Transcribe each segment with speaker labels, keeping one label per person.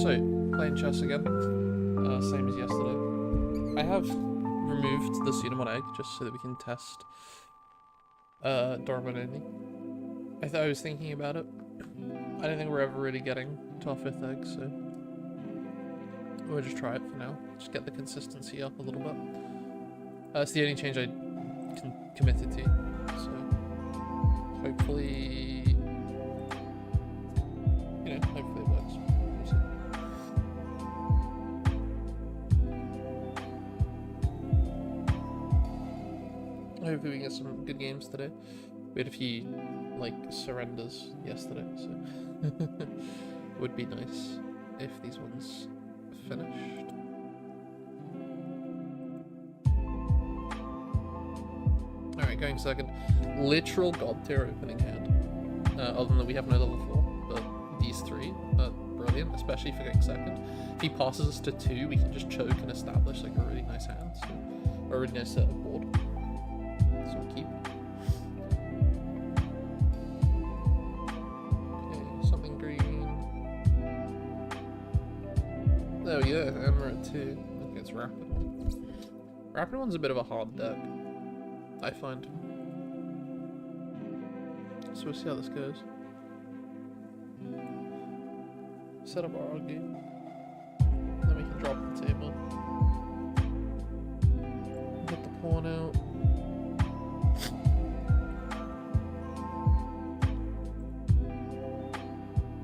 Speaker 1: So, playing chess again. Same as yesterday. I have removed the Pseudomon egg just so that we can test Dorman only. I was thinking about it. I don't think we're ever really getting to our 5th egg, so we'll just try it for now. Just get the consistency up a little bit. It's the only change I committed to, so hopefully, hopefully it works. We'll see. Hopefully we get some good games today. We had a few, surrenders yesterday, so would be nice if these ones finished. Alright, going second. Literal god tier opening hand. Other than that we have no level 4, but these 3 are brilliant, especially for going second. If he passes us to 2, we can just choke and establish a really nice hand, so, or a really nice set of board. So we'll keep. Okay, something green. There we go, and we're at 2. Okay, it's Rapid One. Rapid One's a bit of a hard deck, I find. So we'll see how this goes. Set up our argue. Then we can drop the table. Get the pawn out.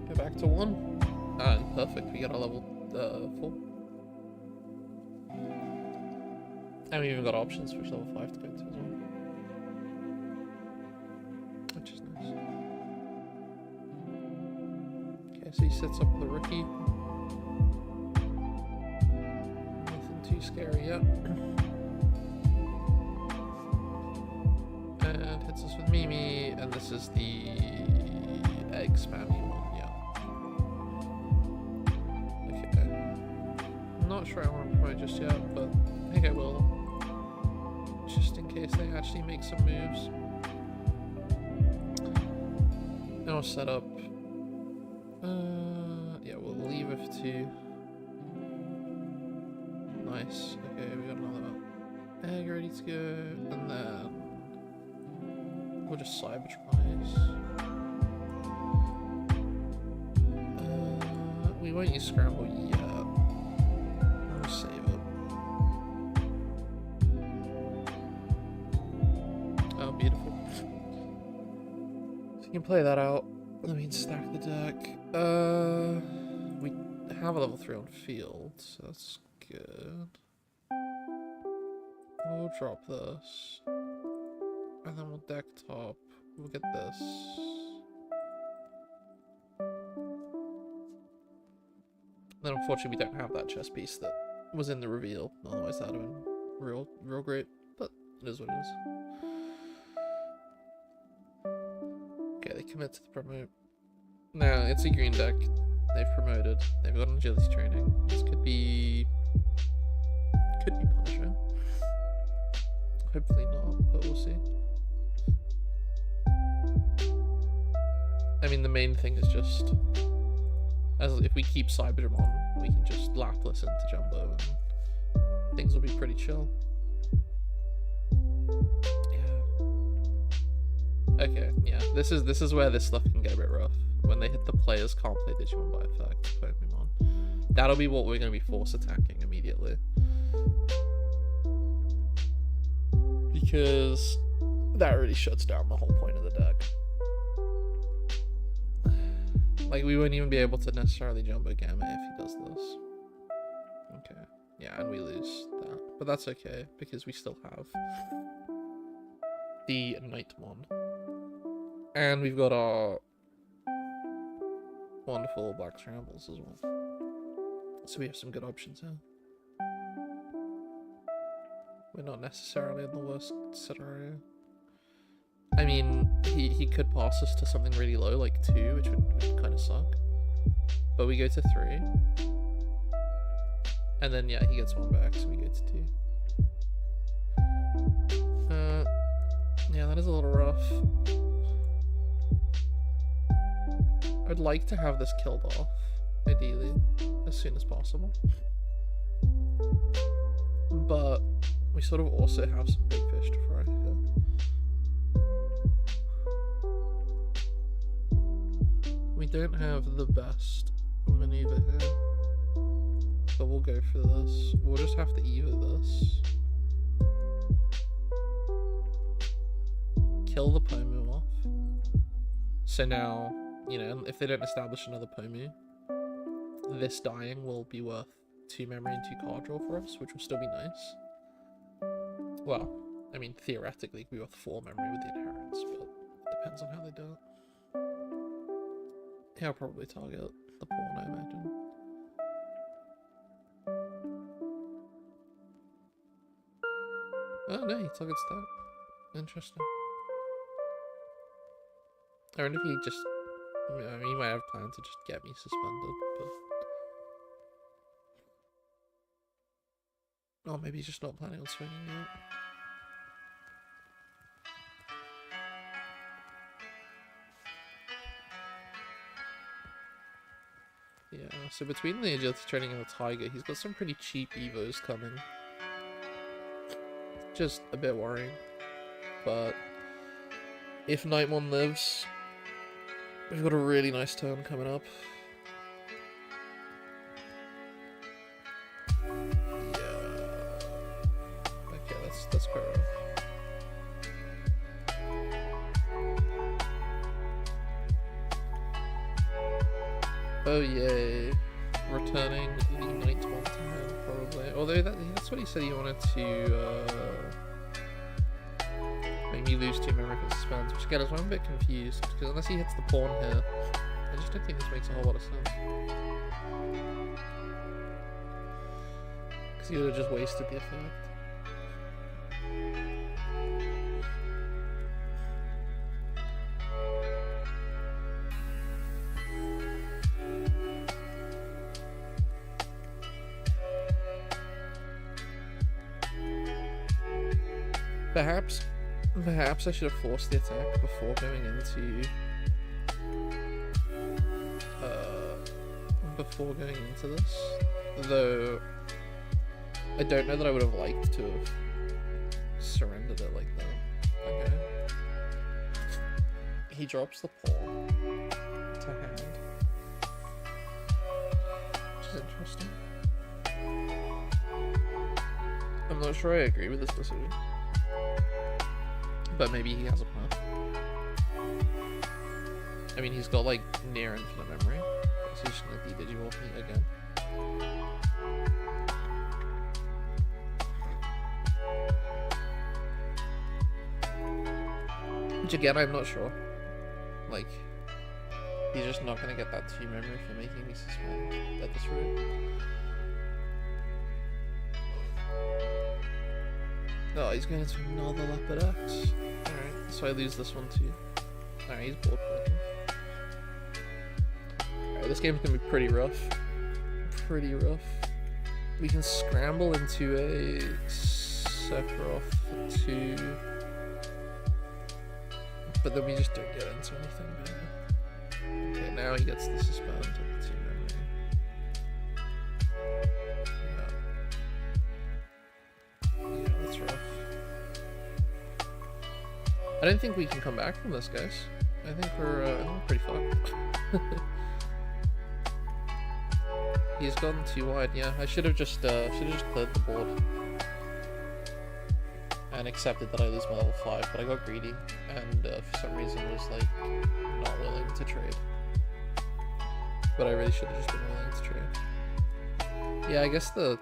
Speaker 1: Go back to 1. And perfect, we got our level 4. And we even got options for level 5 to go to as well. Which is nice. Okay, so he sets up the rookie. Nothing too scary yet. And hits us with Mimi, and this is the egg spammy one, yeah. Okay. I'm not sure I want to promote just yet, but I think I will. Just in case they actually make some moves. And I'll set up. Yeah, we'll leave F2. Nice. Okay, we got another egg ready to go, and then we'll just cybertrise. We won't use scramble yet. We'll save it. Oh, beautiful. So you can play that out. Let me stack the deck. We have a level 3 on field, so that's good. We'll drop this. And then we'll deck top. We'll get this. Then unfortunately we don't have that chess piece that was in the reveal. Otherwise that would have been real great. But it is what it is. Okay, they commit to the promote. Now it's a green deck. They've promoted. They've got an agility training. This could be Punisher. Hopefully not, but we'll see. I mean, the main thing is just, as if we keep Cyberdramon, we can just Laplas into Jumbo and things will be pretty chill. Yeah. Okay, yeah. This is where this stuff can get a bit rough. When they hit the players can't play Digimon by effect, Pokemon. That'll be what we're going to be force attacking immediately. Because that really shuts down the whole point of the deck. Like, we wouldn't even be able to necessarily Jumbo Gamma if he does this. Okay. Yeah, and we lose that. But that's okay, because we still have the Nightmon. And we've got our wonderful Black Scrambles as well. So we have some good options here. We're not necessarily in the worst scenario. I mean, he could pass us to something really low, like 2, which would kind of suck. But we go to 3. And then, yeah, he gets 1 back, so we go to 2. Yeah, that is a little rough. I'd like to have this killed off. ideally, as soon as possible. But we sort of also have some big fish to fry here. We don't have the best maneuver here, but we'll go for this. We'll just have to either this, kill the Pomu off. So now, you know, if they don't establish another Pomu, this dying will be worth 2 memory and 2 card draw for us, which will still be nice. Well, I mean, theoretically, it could be worth 4 memory with the inheritance, but it depends on how they do it. Yeah, I'll probably target the pawn, I imagine. Oh no, he targets that. Interesting. I wonder if he just... I mean, he might have planned to just get me suspended, but... Oh, maybe he's just not planning on swinging yet. Yeah, so between the agility training and the tiger, he's got some pretty cheap evos coming. Just a bit worrying. But if Nightmon lives, we've got a really nice turn coming up. Yeah. Okay, that's quite rough. Oh yay, returning the Nightmon to hand, probably. Although that's what he said he wanted to make me lose 2 memory for suspense, which again is why I'm a bit confused, because unless he hits the pawn here, I just don't think this makes a whole lot of sense. Because he would have just wasted the effect. Perhaps I should have forced the attack before going into this. Though I don't know that I would have liked to have surrendered it like that. Okay. He drops the pawn to hand, which is interesting. I'm not sure I agree with this decision. But maybe he has a plan. I mean, he's got like near infinite memory, so he's just gonna de-Digimorph me again. Which again, I'm not sure. Like, he's just not gonna get that 2 memory for making me suspend at this rate. Oh, he's going into another Leopard X. Alright, so I lose this one too. Alright, he's board playing. Alright, this game's gonna be pretty rough. Pretty rough. We can scramble into a Sephiroth for 2. But then we just don't get into anything, man. Okay, now he gets the suspend at the 2 memory. Yeah, that's rough. I don't think we can come back from this, guys. I think we're pretty fucked. He's gone too wide. Yeah, I should have just cleared the board and accepted that I lose my level 5, but I got greedy and for some reason was like not willing to trade. But I really should have just been willing to trade. Yeah, I guess the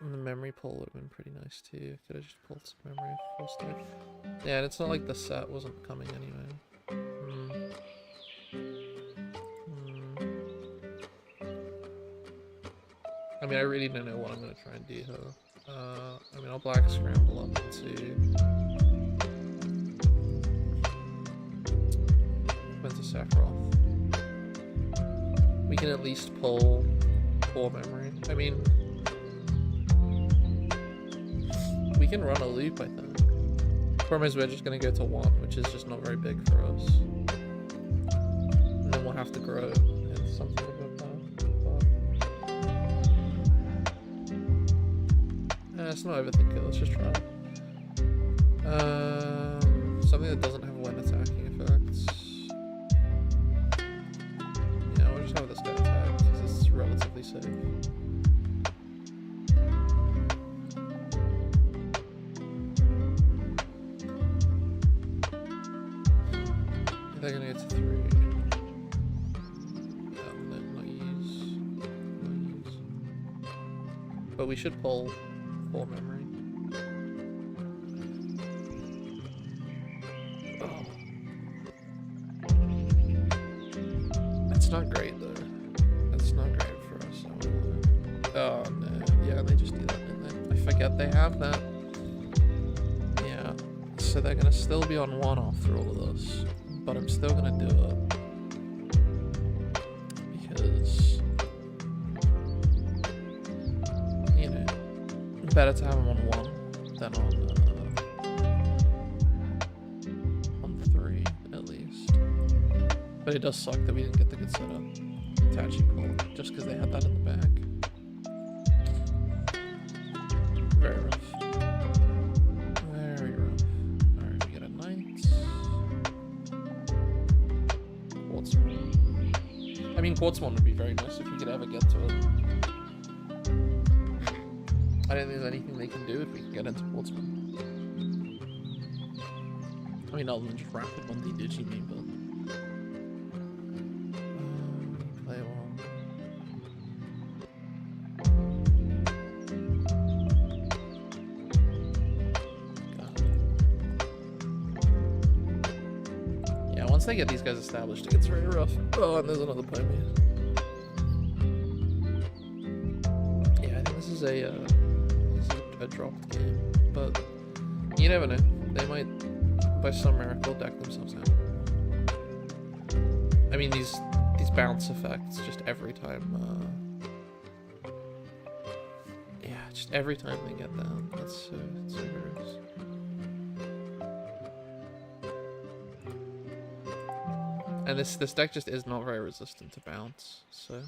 Speaker 1: memory pull would have been pretty nice too. Could have just pulled some memory full stage. Yeah, and it's not like the set wasn't coming anyway. I mean, I really don't know what I'm going to try and do here. I mean, I'll black scramble up into Sephiroth. We can at least pull 4 memory. I mean, we can run a loop, I think. Problem is we're just going to go to 1, which is just not very big for us. And then we'll have to grow into something a bit better. Let's not overthink it, let's just try it. Something that doesn't have when attacking effects. Yeah, we'll just have this guy attack, because it's relatively safe. They're gonna get to 3. Not use. But we should pull 4 memory. Oh. That's not great though. That's not great for us. Oh no. Yeah, they just do that, didn't they? I forget they have that. Yeah. So they're gonna still be on 1 after all of this. But I'm still gonna do it because, you know, better to have him on 1 than on 3 at least. But it does suck that we didn't get the good setup to actually pull just because they had that in the bag. Very rough. Very rough. Alright, we get a knight. I mean, Chessmon would be very nice if we could ever get to it. I don't think there's anything they can do if we can get into Chessmon. I mean, other than just rapid 1D Digimon, but... play 1. Yeah, once they get these guys established, it gets very rough. Oh, and there's another Pony. Yeah, I think this is a dropped game, but you never know. They might, by some miracle, deck themselves out. I mean, these bounce effects just every time. Yeah, just every time they get down. That's so gross. And this deck just is not very resistant to bounce, so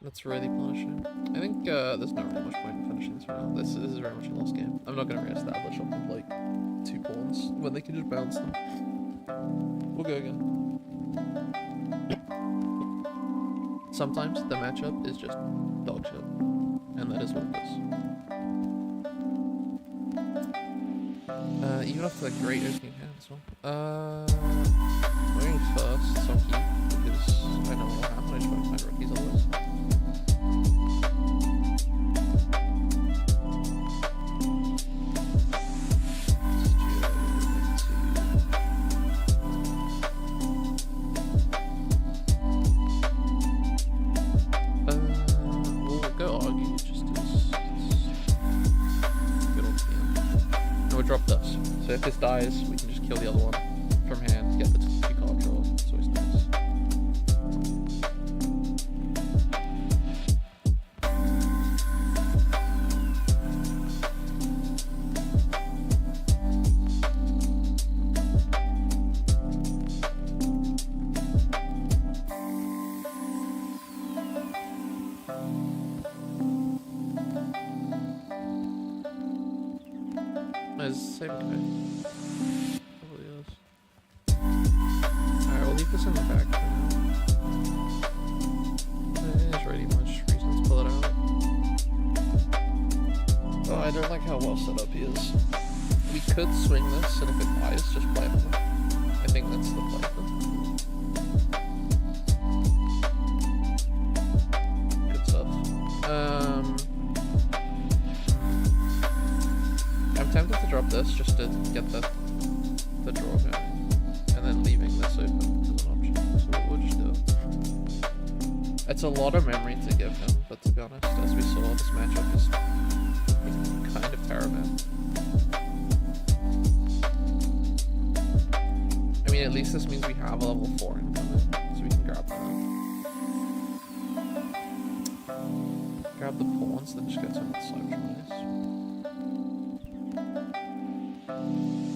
Speaker 1: that's really punishing. I think there's not really much point in finishing this round. This is very much a lost game. I'm not going to re-establish off of like 2 pawns when they can just bounce them. We'll go again. Sometimes the matchup is just dog shit, and that is what it is. Even after that great opening hand as well. Going first, so keep, because I know what will happen. I just want to find rookies otherwise. We'll go argue just as good on the end. And we'll drop this. So if this dies, we can just kill the other one from hand, get the 2 card draw. It's always nice. It's the same guy. Probably is. Alright, we'll leave this in the back for now. There's really much reason to pull it out. Oh, I don't like how well set up he is. We could swing this, and if it dies, just play it. I think that's the play. Good stuff. I'm tempted to drop this just to get the draw going, and then leaving this open as an option. So we'll just do it. It's a lot of memory to give him, but to be honest, as we saw, this matchup is kind of paramount. I mean, at least this means we have a level 4 incoming, so we can grab that. Grab the pawns, then just get some of the Cybertron.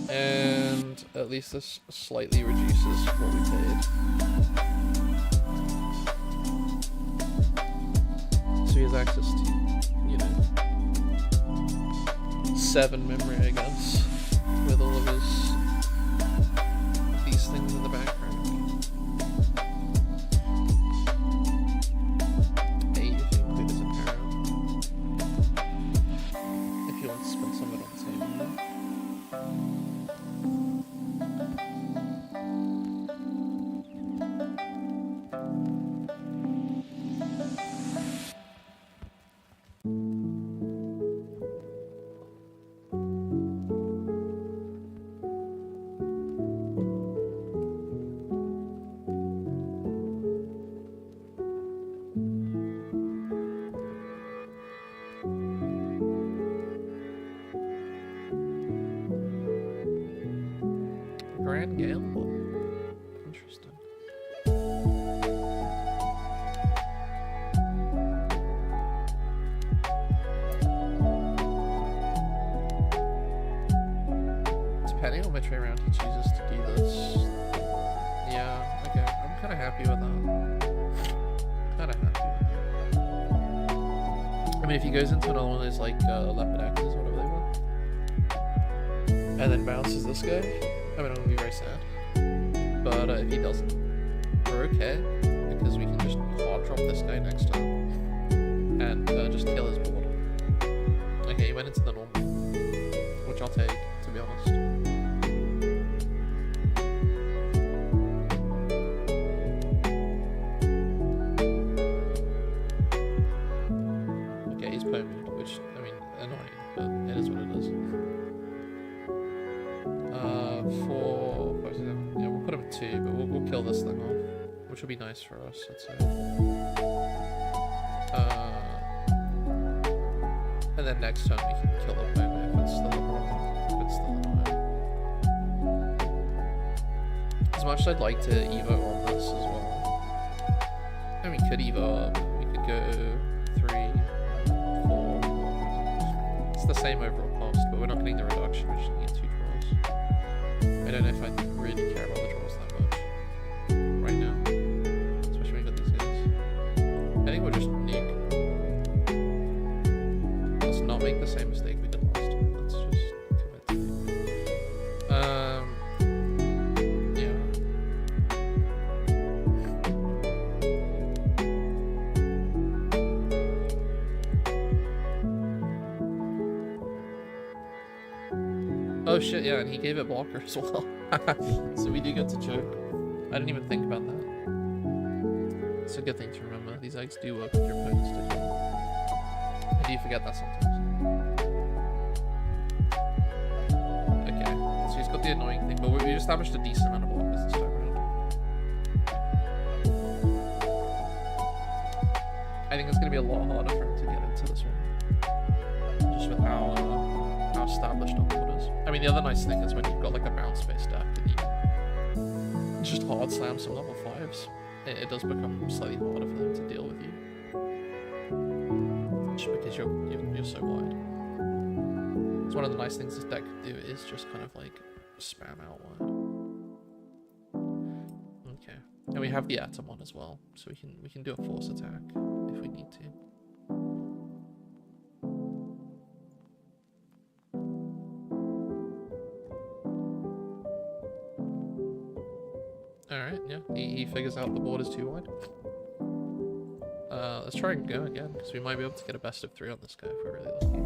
Speaker 1: And at least this slightly reduces what we paid. So he has access to, you know, 7 memory, I guess, with all of these things in the background. 8 if you include this in parallel. If you want to spend some of it on the table. Grand gamble. Interesting. Depending on which way around he chooses to do this. Yeah, okay. I'm kind of happy with that. I mean, if he goes into another one of those, like, leopard axes or whatever they were, and then bounces this guy, I mean, I'm gonna be very sad. But if he doesn't, we're okay, because we can just hard drop this guy next time, and just kill his board. Okay, he went into the normal, which I'll take, to be honest. Okay, he's permanent, which, I mean, annoying, but it is what it is. 4, 5, 6, 7. Yeah, we'll put him at 2, but we'll kill this thing off, which will be nice for us, I'd say. And then next turn we can kill the opponent if it's still a problem. If it's still annoying. As much as I'd like to Evo on this as well. And we could Evo up. We could go 3, 4. It's the same overall cost, but we're not getting the reduction. We're just going to get 2 draws. I don't know if I really care about the draws that much right now, especially when we got these guys. I think we'll just nuke. Let's not make the same mistake we did last time. Let's just commit to it. Yeah. Oh shit, yeah, and he gave it blocker as well. So we do get to choke. I didn't even think about that. It's a good thing to remember. These eggs do work with your opponent's Digimon. I do forget that sometimes. Okay, so he's got the annoying thing, but we established a decent amount of blockers this time around. I think it's going to be a lot harder for him to get into this one. Just with how established our board is. I mean, the other nice thing is when you've got like a bounce based deck and you just hard slam some level 5s, it does become slightly harder for them to deal with you. Just because you're so wide. It's one of the nice things this deck can do is just kind of like spam out wide. Okay. And we have the Atomon as well, so we can do a force attack if we need to. Alright, yeah, he figures out the board is too wide. Let's try and go again, because we might be able to get a best of 3 on this guy if we're really lucky.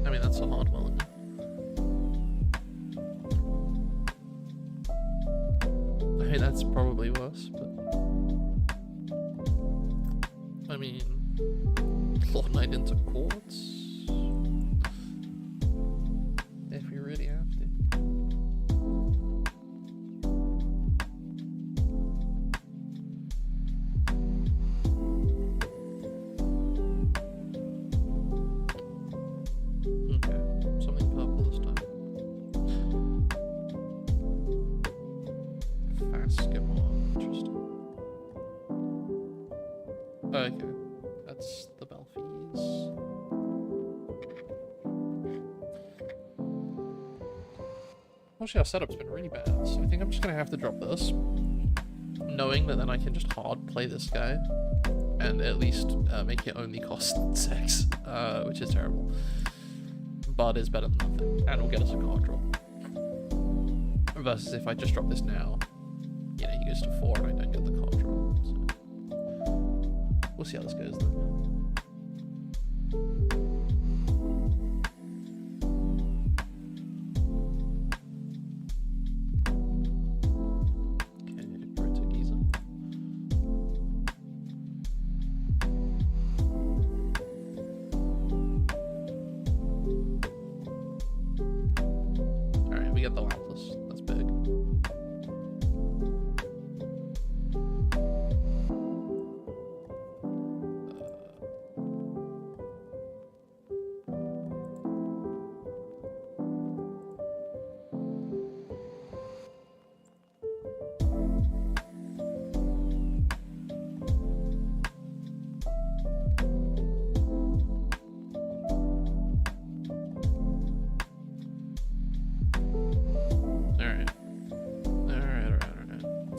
Speaker 1: I mean, that's a hard one. I mean, that's probably worse, but... I mean, Lord Knight into quartz. If we really have to. Okay, something purple this time. Chessmon, interesting. Okay, that's the Belfies. unfortunately our setup's been really bad, so I think I'm just gonna have to drop this, knowing that then I can just hard play this guy and at least make it only cost 6, which is terrible, but is better than nothing, and will get us a card draw. Versus if I just drop this now, you know, he goes to 4 and I don't get the card draw. So we'll see how this goes then.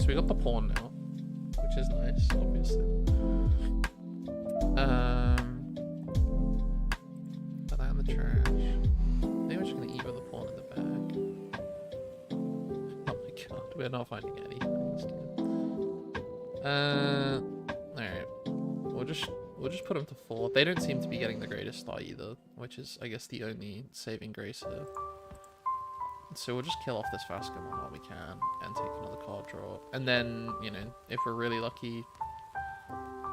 Speaker 1: We got the pawn now, which is nice, obviously. Put that in the trash. Maybe we're just gonna eat with the pawn in the back. Oh my god, we're not finding anything this time. Alright. We'll just put them to 4. They don't seem to be getting the greatest start either, which is, I guess, the only saving grace here. So we'll just kill off this Fascomon while we can and take another card draw. And then, you know, if we're really lucky,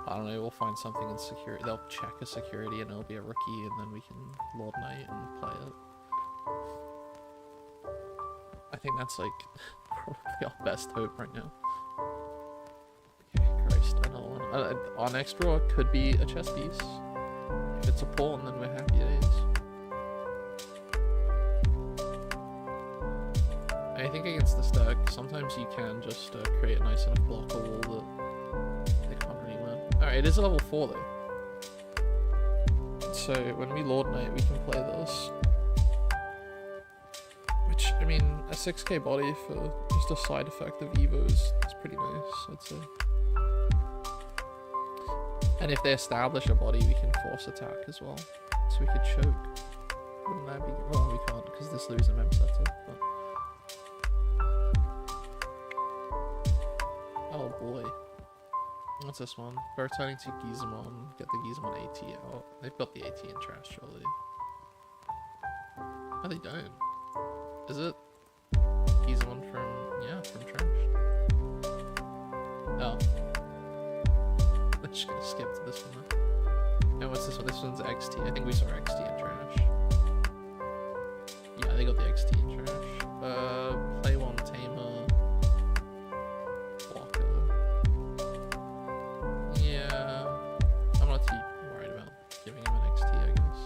Speaker 1: I don't know, we'll find something in security. They'll check a security and it'll be a rookie, and then we can Lord Knight and play it. I think that's like probably our best hope right now. Okay, Christ, another one. Our next draw could be a chess piece. If it's a pawn, then we're happy days. I think against this deck, sometimes you can just create a nice enough blocker wall that they can't really win. Alright, it is a level 4 though. So when we Lord Knight, we can play this. Which, I mean, a 6k body for just a side effect of Evo is pretty nice, I'd say. And if they establish a body, we can force attack as well. So we could choke. Wouldn't that be... Well, we can't because this loses a mem setup, but... Oh boy. What's this one? We're returning to Digimon. Get the Digimon AT out. They've got the AT in trash, surely. No, they don't. Is it? Digimon from... Yeah, from trash. Oh. I'm just gonna skip to this one then. And what's this one? This one's XT. I think we saw XT in trash. Yeah, they got the XT in trash. Play one Tamer. I'm not too worried about giving him an XT, I guess.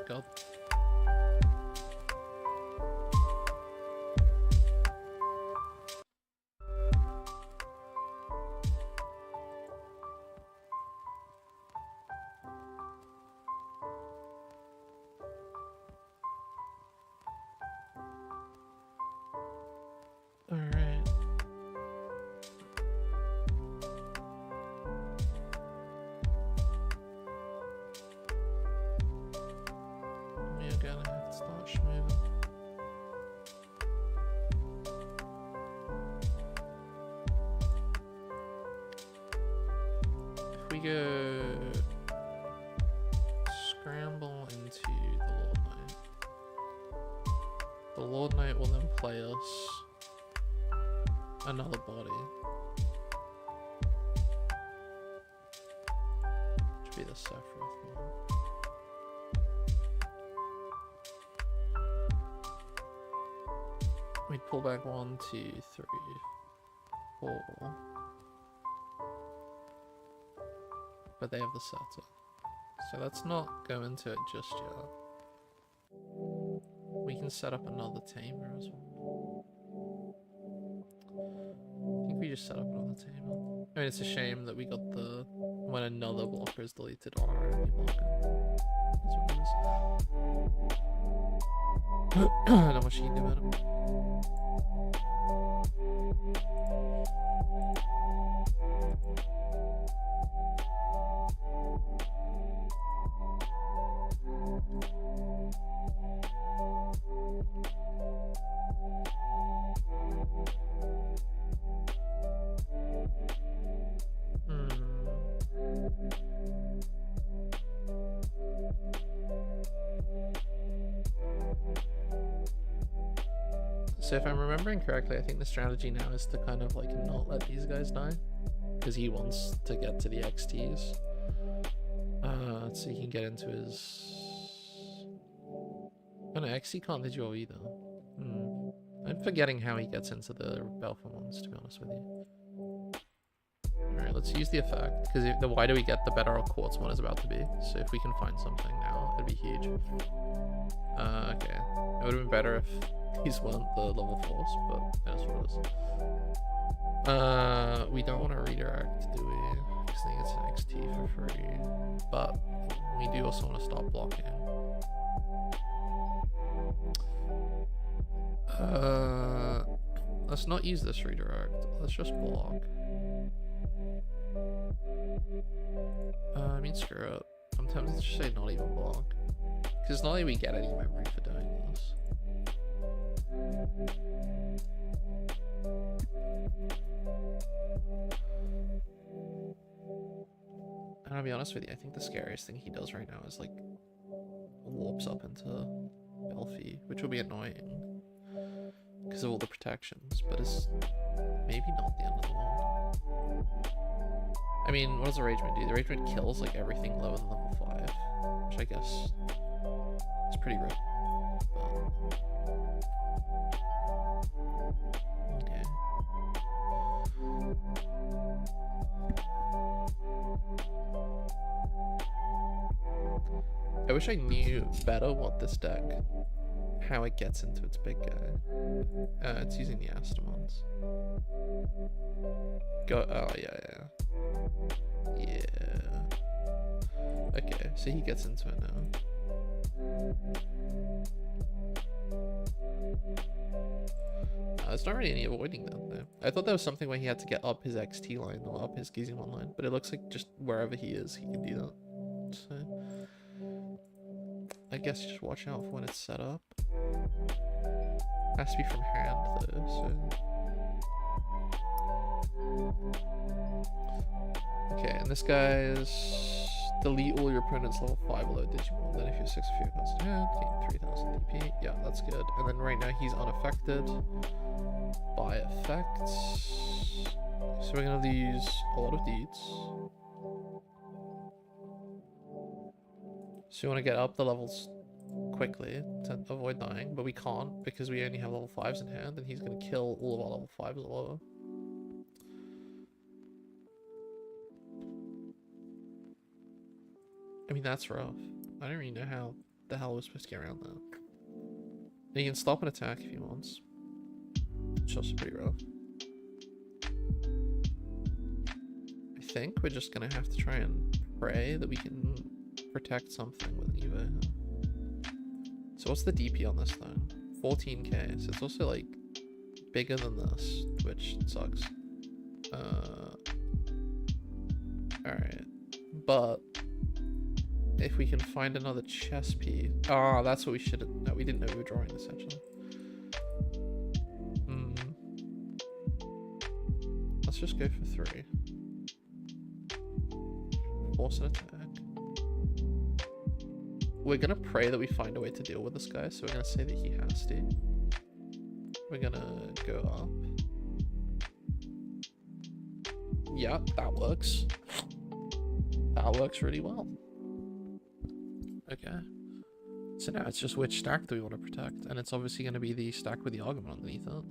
Speaker 1: God. Alright. We're gonna have to start schmoving. If we go scramble into the Lord Knight, the Lord Knight will then play us another body. Which would be the Sephiroth one. We'd pull back 1, 2, 3, 4. But they have the setup. So let's not go into it just yet. We can set up another tamer as well. I think we just set up another tamer. I mean, it's a shame that we got the when another blocker is deleted on our enemy blocker. That's what it is. Not much you can do about it. So if I'm remembering correctly, I think the strategy now is to kind of like not let these guys die, because he wants to get to the XTs, so he can get into his. Oh no, XT can't Digio either. I'm forgetting how he gets into the Belfer ones, to be honest with you. Alright, let's use the effect, because the wider we get, the better our Quartz one is about to be. So if we can find something now, it'd be huge. Okay. It would have been better if these weren't the level 4s, but that's what it is. We don't want to redirect, do we? Because I think it's an XT for free. But we do also want to stop blocking. Let's not use this redirect. Let's just block. I mean, screw it. I'm tempted to just say not even block. Because it's not like we get any memory for doing this. And I'll be honest with you, I think the scariest thing he does right now is like warps up into Belfie, which will be annoying because of all the protections, but it's maybe not the end of the world. I mean, what does the Rageman do? The Rageman kills like everything lower than level 5, which I guess is pretty rip. But... okay. I wish I knew better what this deck, how it gets into its big guy. It's using the Astamons. Go. Oh yeah. Okay, so he gets into it now. There's not really any avoiding that though. I thought there was something where he had to get up his XT line or up his Digimon line, but it looks like just wherever he is, he can do that. So I guess just watch out for when it's set up. Has to be from hand though, so. Okay, and this guy's delete all your opponent's level 5 below Digimon. Then if you're 6 of your cards in hand, gain 3000 DP. Yeah, that's good. And then right now he's unaffected by effects. So we're gonna use a lot of deeds. So we want to get up the levels quickly to avoid dying, but we can't because we only have level 5s in hand, and he's going to kill all of our level 5s lower. I mean, that's rough. I don't really know how the hell we're supposed to get around that. And he can stop an attack if he wants. It's also pretty rough. I think we're just going to have to try and pray that we can protect something with an Evo. So what's the DP on this thing? 14k, so it's also like bigger than this, which sucks. Alright, but if we can find another chess piece. Ah, that's what we should have. No, we didn't know we were drawing this actually. Let's just go for 3. Force an attack. We're gonna pray that we find a way to deal with this guy, so we're gonna say that he has to. We're gonna go up. Yeah, that works. That works really well. Okay. So now it's just which stack do we want to protect, and it's obviously gonna be the stack with the argument underneath it.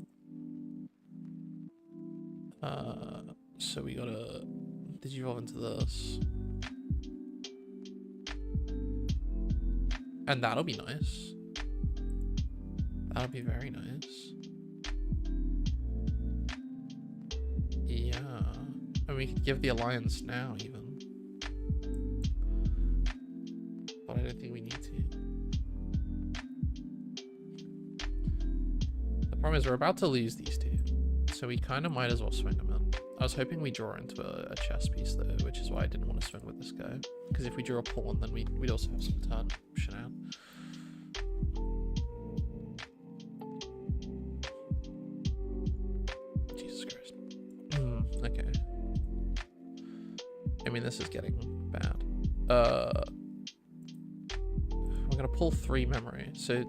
Speaker 1: So we gotta digivolve into this. And that'll be nice. That'll be very nice. Yeah. And we could give the alliance now even. don't think we need to. The problem is we're about to lose these two, so we kind of might as well swing them in. I was hoping we draw into a chess piece though, which is why I didn't want to swing with this guy. Because if we draw a pawn, then we'd also have some turn shenanigans. Jesus Christ. Okay. I mean, this is getting bad. We're gonna pull 3 memory. So,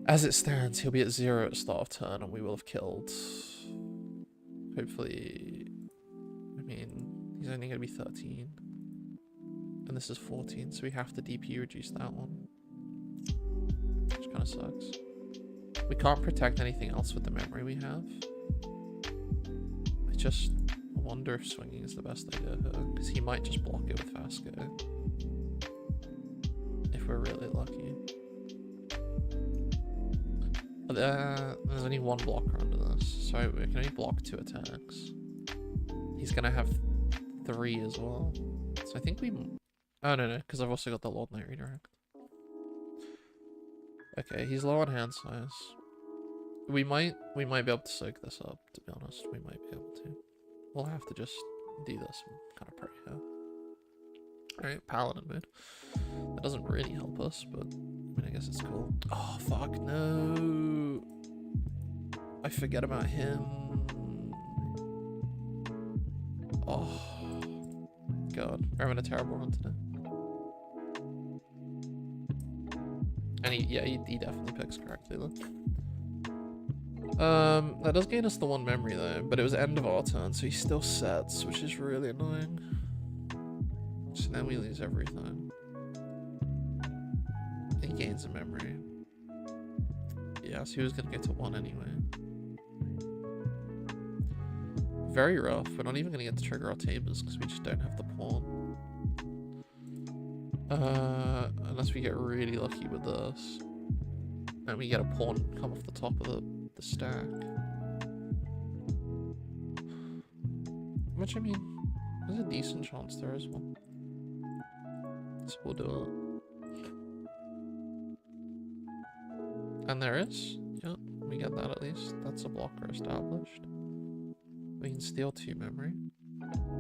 Speaker 1: as it stands, he'll be at 0 at start of turn, and we will have killed. Hopefully, I mean, he's only gonna be 13, and this is 14, so we have to DP reduce that one, which kind of sucks. We can't protect anything else with the memory we have. I just wonder if swinging is the best idea here, because he might just block it with Vasco. If we're really lucky. There's only 1 blocker under this, so we can only block 2 attacks. He's gonna have 3 as well. So I think we... Oh, no, because I've also got the Lord Knight redirect. Okay, he's low on hand size. We might be able to soak this up, to be honest. We might be able to. We'll have to just do this and kind of pray here. Alright, Paladin mode. That doesn't really help us, but I mean, I guess it's cool. Oh, fuck, no. I forget about him. Oh, God. We're having a terrible run today. And he definitely picks correctly, though. That does gain us the 1 memory, though, but it was end of our turn, so he still sets, which is really annoying. So then we lose everything. He gains a memory. Yeah, so he was gonna get to 1 anyway. Very rough. We're not even gonna get to trigger our tables because we just don't have the pawn. Unless we get really lucky with this. And we get a pawn come off the top of the stack. Which, I mean, there's a decent chance there as well. So we'll do it. And there is. Yep, we get that at least. That's a blocker established. We can steal 2 memory.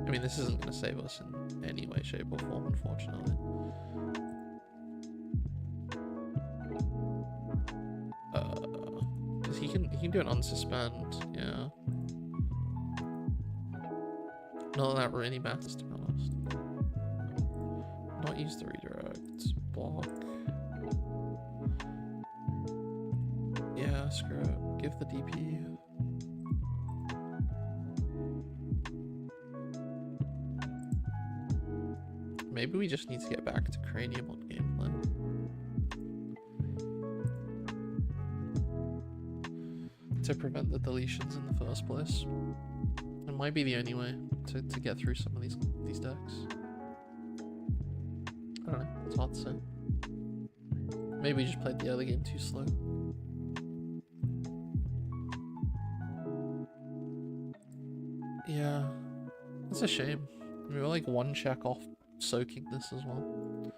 Speaker 1: I mean, this isn't going to save us in any way, shape, or form, unfortunately. Because he can do an unsuspend, yeah. Not that really matters, to be honest. Not use the redirect. Block. Yeah, screw it. Give the DP. Maybe we just need to get back to Cranium on gameplay. To prevent the deletions in the first place. It might be the only way to get through some of these decks. I don't know, it's hard to say. Maybe we just played the early game too slow. Yeah, it's a shame. We were like 1 check off soaking this as well.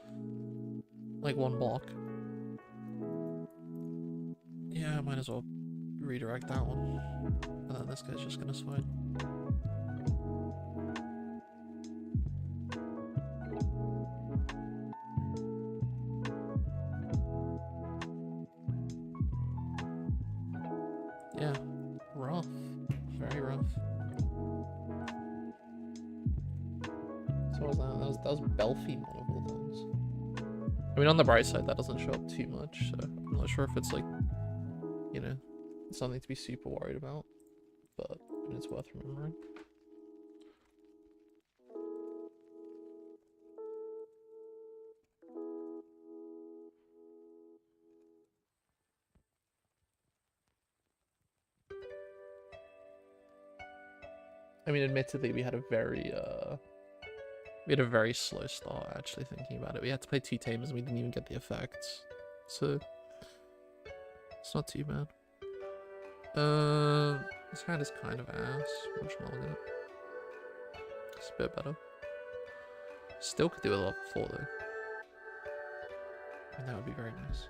Speaker 1: Like 1 block. Yeah, I might as well redirect that one. And then this guy's just gonna swing. Yeah, rough. Very rough. So what was that? That was Belfie one of all things. I mean, on the bright side, that doesn't show up too much, so I'm not sure if it's like, you know, something to be super worried about, but I mean, it's worth remembering. I mean, admittedly, we had a very slow start, actually, thinking about it. We had to play 2 tames and we didn't even get the effects, so it's not too bad. This hand is kind of ass. We'll just mulligan it. It's a bit better. Still could do a level 4 though. And that would be very nice.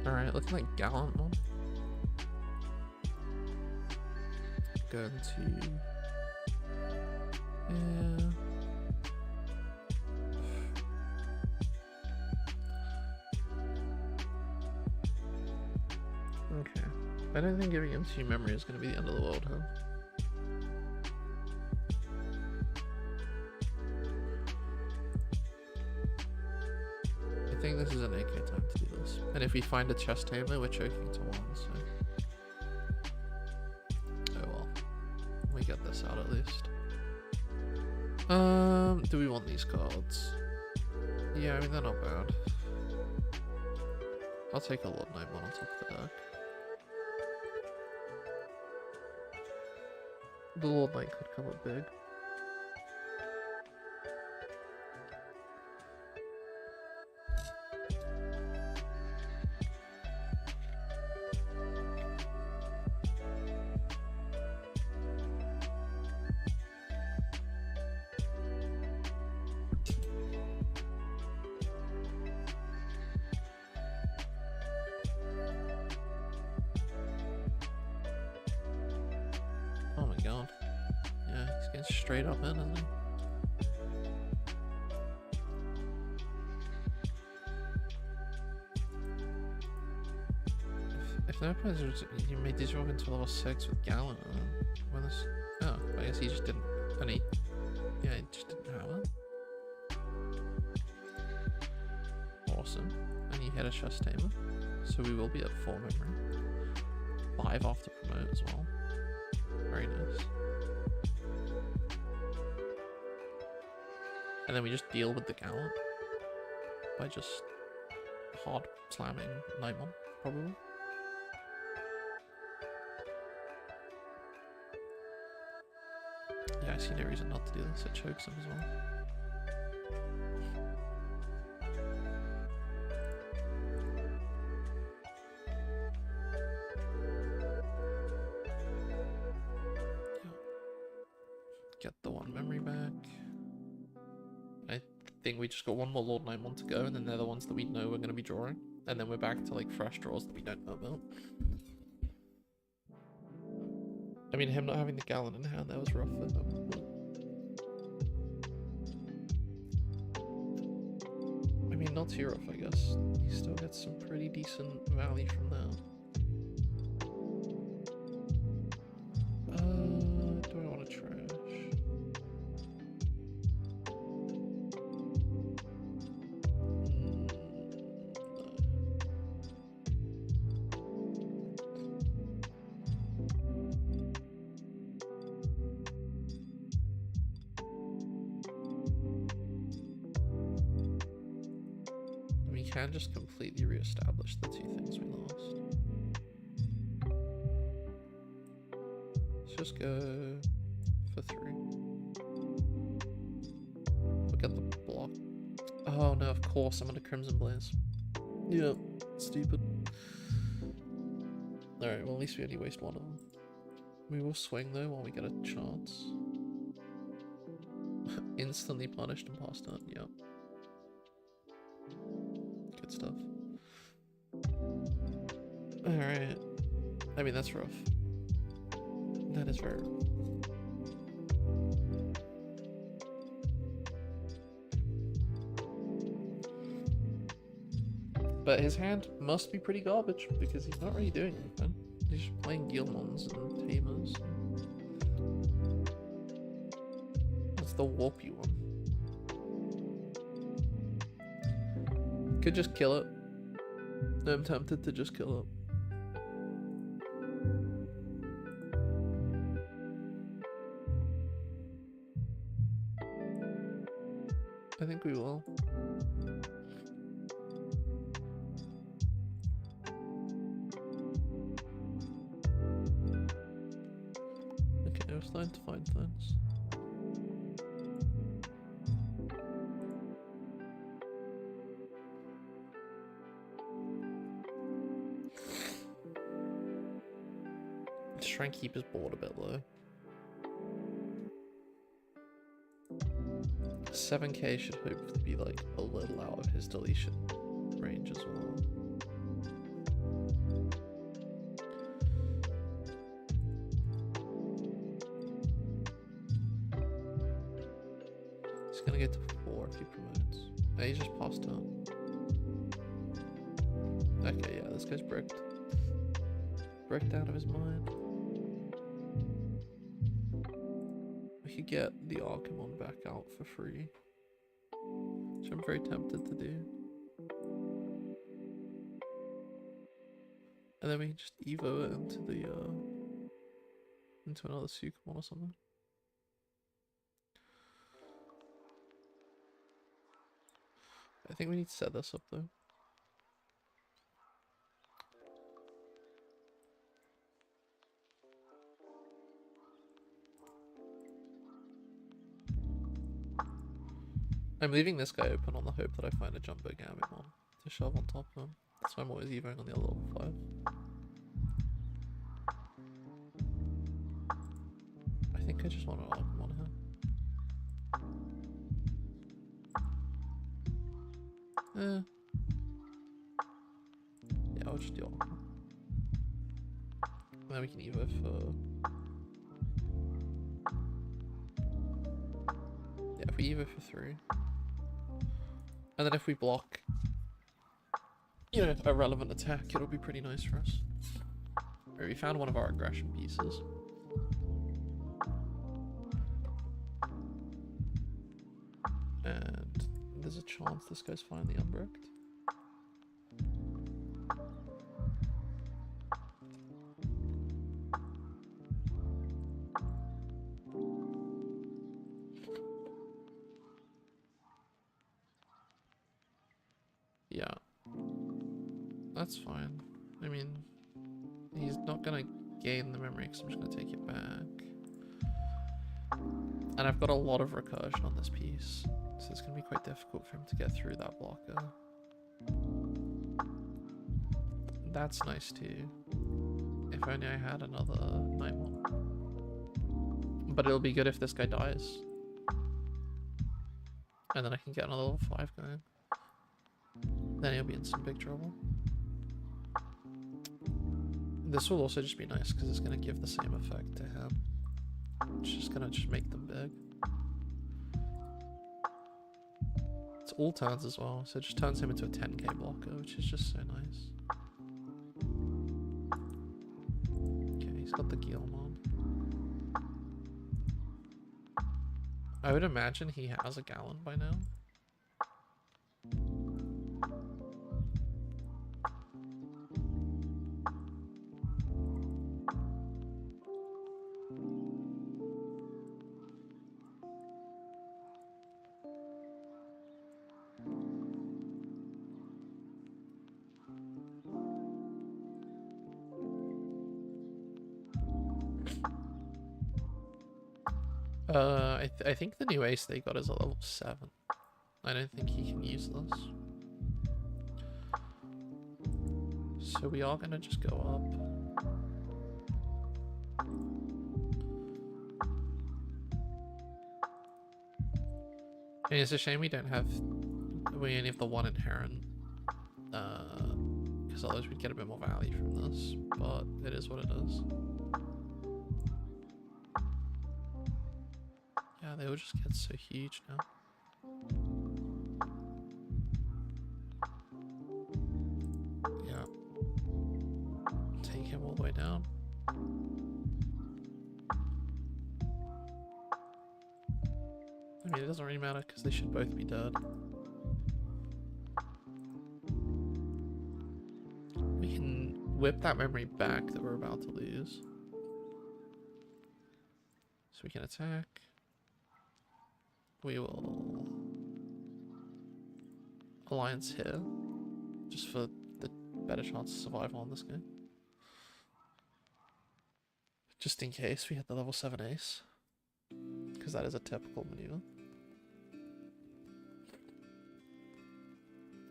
Speaker 1: Alright, looking like Gallant one. Going to... Yeah... Okay. I don't think giving him 2 memory is going to be the end of the world, huh? I think this is an okay time to do this. And if we find a chess tamer, we're choking to 1, so... Oh well. We get this out at least. Do we want these cards? Yeah, I mean, they're not bad. I'll take a Lord Knight one on top of the deck. The Lord Knight could come up big. Oh my god. Yeah, he's getting straight up in, isn't he? If no players, you may dissolve into level 6 with Gallant. When this, oh, I guess he just didn't. And he, yeah, he just didn't have it. Awesome. And he hit a chess tamer, so we will be at 4 memory. 5 after promote as well. Very nice. And then we just deal with the Gallant by just hard slamming Nightmon, probably. Yeah, I see no reason not to do this. It chokes him as well. Get the 1 memory back. I think we just got 1 more Lord Nightmon to go, and then they're the ones that we know we're going to be drawing. And then we're back to like fresh draws that we don't know about. I mean, him not having the Gallant in hand, that was rough for him. I mean, not too rough, I guess. He still gets some pretty decent value from that. Do I want to trash? We can just completely re-establish the 2 things we lost. Let's just go for 3. Look at the block. Oh no, of course I'm gonna Crimson Blaze. Yeah, stupid. Alright, well at least we only waste 1 of them. We will swing though while we get a chance. Instantly punished and passed on, yep. Good stuff. Alright. I mean, that's rough. That is very rough. But his hand must be pretty garbage, because he's not really doing anything. He's just playing Guilmons and Tamers. That's the warpy one. Could just kill it. I'm tempted to just kill it. I think we will. Okay, I was starting to find things. keep his board a bit low. 7k should hopefully be like a little out of his deletion range as well. He's gonna get to 4 if he promotes. Oh, he's just passed on. Okay, yeah, this guy's broke out of his mind. We could get the Archimon back out for free, which I'm very tempted to do. And then we can just evo it into the into another Sukamon or something. I think we need to set this up though. I'm leaving this guy open on the hope that I find a Jumbo Gambitmon to shove on top of him. That's why I'm always evoing on the other level 5. I think I just want to Archimon here. Yeah, I'll just do Archimon. And then we can evo for... Yeah, if we evo for 3. And then if we block, you know, a relevant attack, it'll be pretty nice for us. Right, we found one of our aggression pieces. And there's a chance this guy's finally unbricked. Yeah, that's fine. I mean, he's not gonna gain the memory because I'm just gonna take it back. And I've got a lot of recursion on this piece, so it's gonna be quite difficult for him to get through that blocker. That's nice too. If only I had another Nightmon. But it'll be good if this guy dies. And then I can get another level 5 going. Then he'll be in some big trouble. This will also just be nice because it's going to give the same effect to him. It's just going to make them big. It's all turns as well, so it just turns him into a 10k blocker, which is just so nice. Okay, he's got the Guilmon. I would imagine he has a Gallon by now. I think the new ace they got is a level 7. I don't think he can use this. So we are gonna just go up. I mean, it's a shame we only have the one inherent, because otherwise we'd get a bit more value from this, but it is what it is. Yeah, they will just get so huge now. Yeah. Take him all the way down. I mean, it doesn't really matter because they should both be dead. We can whip that memory back that we're about to lose. So we can attack. We will alliance here, just for the better chance of survival on this game. Just in case we hit the level 7 ace, because that is a typical maneuver.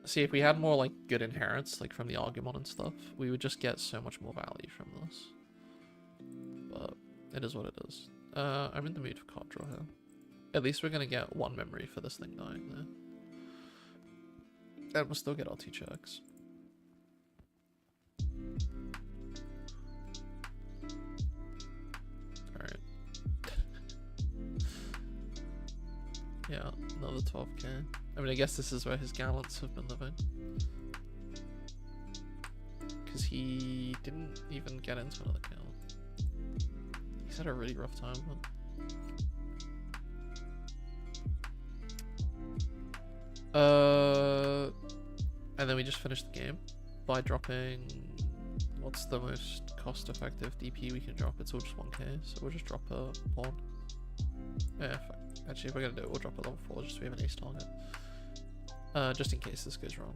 Speaker 1: See, if we had more like good inherents, like from the Archimon and stuff, we would just get so much more value from this. but it is what it is. I'm in the mood for card draw here. At least we're gonna get one memory for this thing dying there. And we'll still get our 2 checks. Alright. Yeah, another 12k. I mean, I guess this is where his gallants have been living. Because he didn't even get into another gallant. He's had a really rough time, but... And then we just finished the game by dropping... What's the most cost-effective DP we can drop? It's all just 1k, so we'll just drop a pawn. Yeah, fuck. Actually, if we're gonna do it, we'll drop a level 4 just so we have an ace target. Just in case this goes wrong.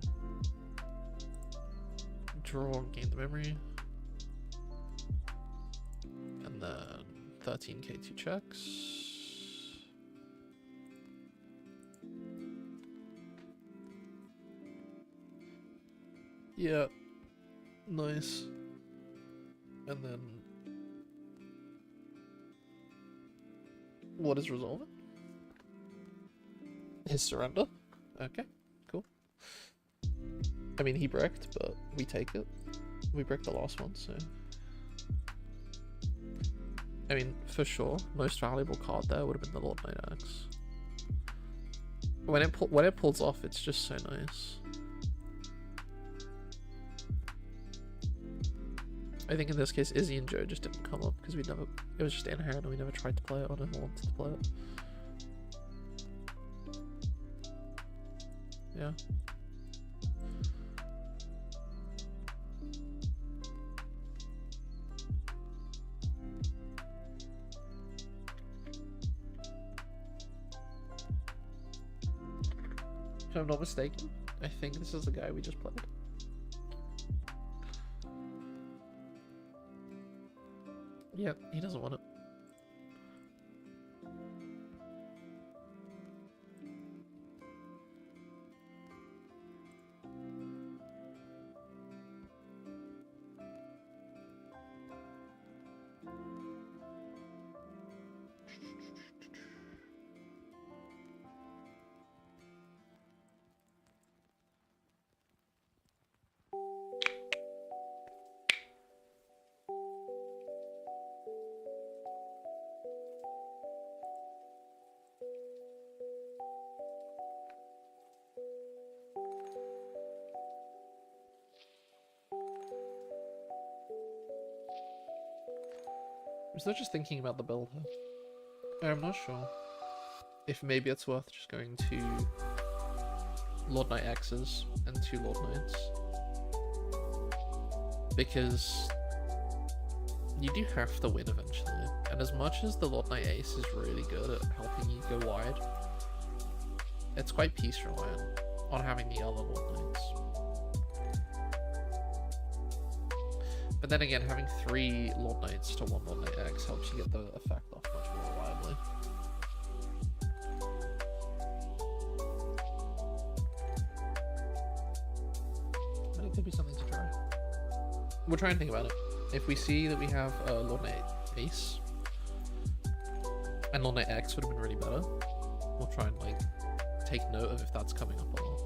Speaker 1: Draw, gain the memory. And then 13k 2 checks. Yeah. Nice. And then... What is resolving? His surrender? Okay, cool. I mean, he bricked, but we take it. We bricked the last one, so... I mean, for sure, most valuable card there would have been the Lord Knight Axe. When it pulls off, it's just so nice. I think in this case, Izzy and Joe just didn't come up because it was just in hand and we never tried to play it or never wanted to play it. Yeah. If I'm not mistaken, I think this is the guy we just played. Yeah, he doesn't want it. I'm still just thinking about the build here. I'm not sure if maybe it's worth just going to Lord Knight X's and 2 Lord Knights. Because you do have to win eventually. And as much as the Lord Knight Ace is really good at helping you go wide, it's quite piece reliant on having the other Lord Knights. But then again, having 3 Lord Knights to 1 Lord Knight X helps you get the effect off much more reliably. But it could be something to try. We'll try and think about it. If we see that we have Lord Knight Ace, and Lord Knight X would have been really better, we'll try and like take note of if that's coming up or not.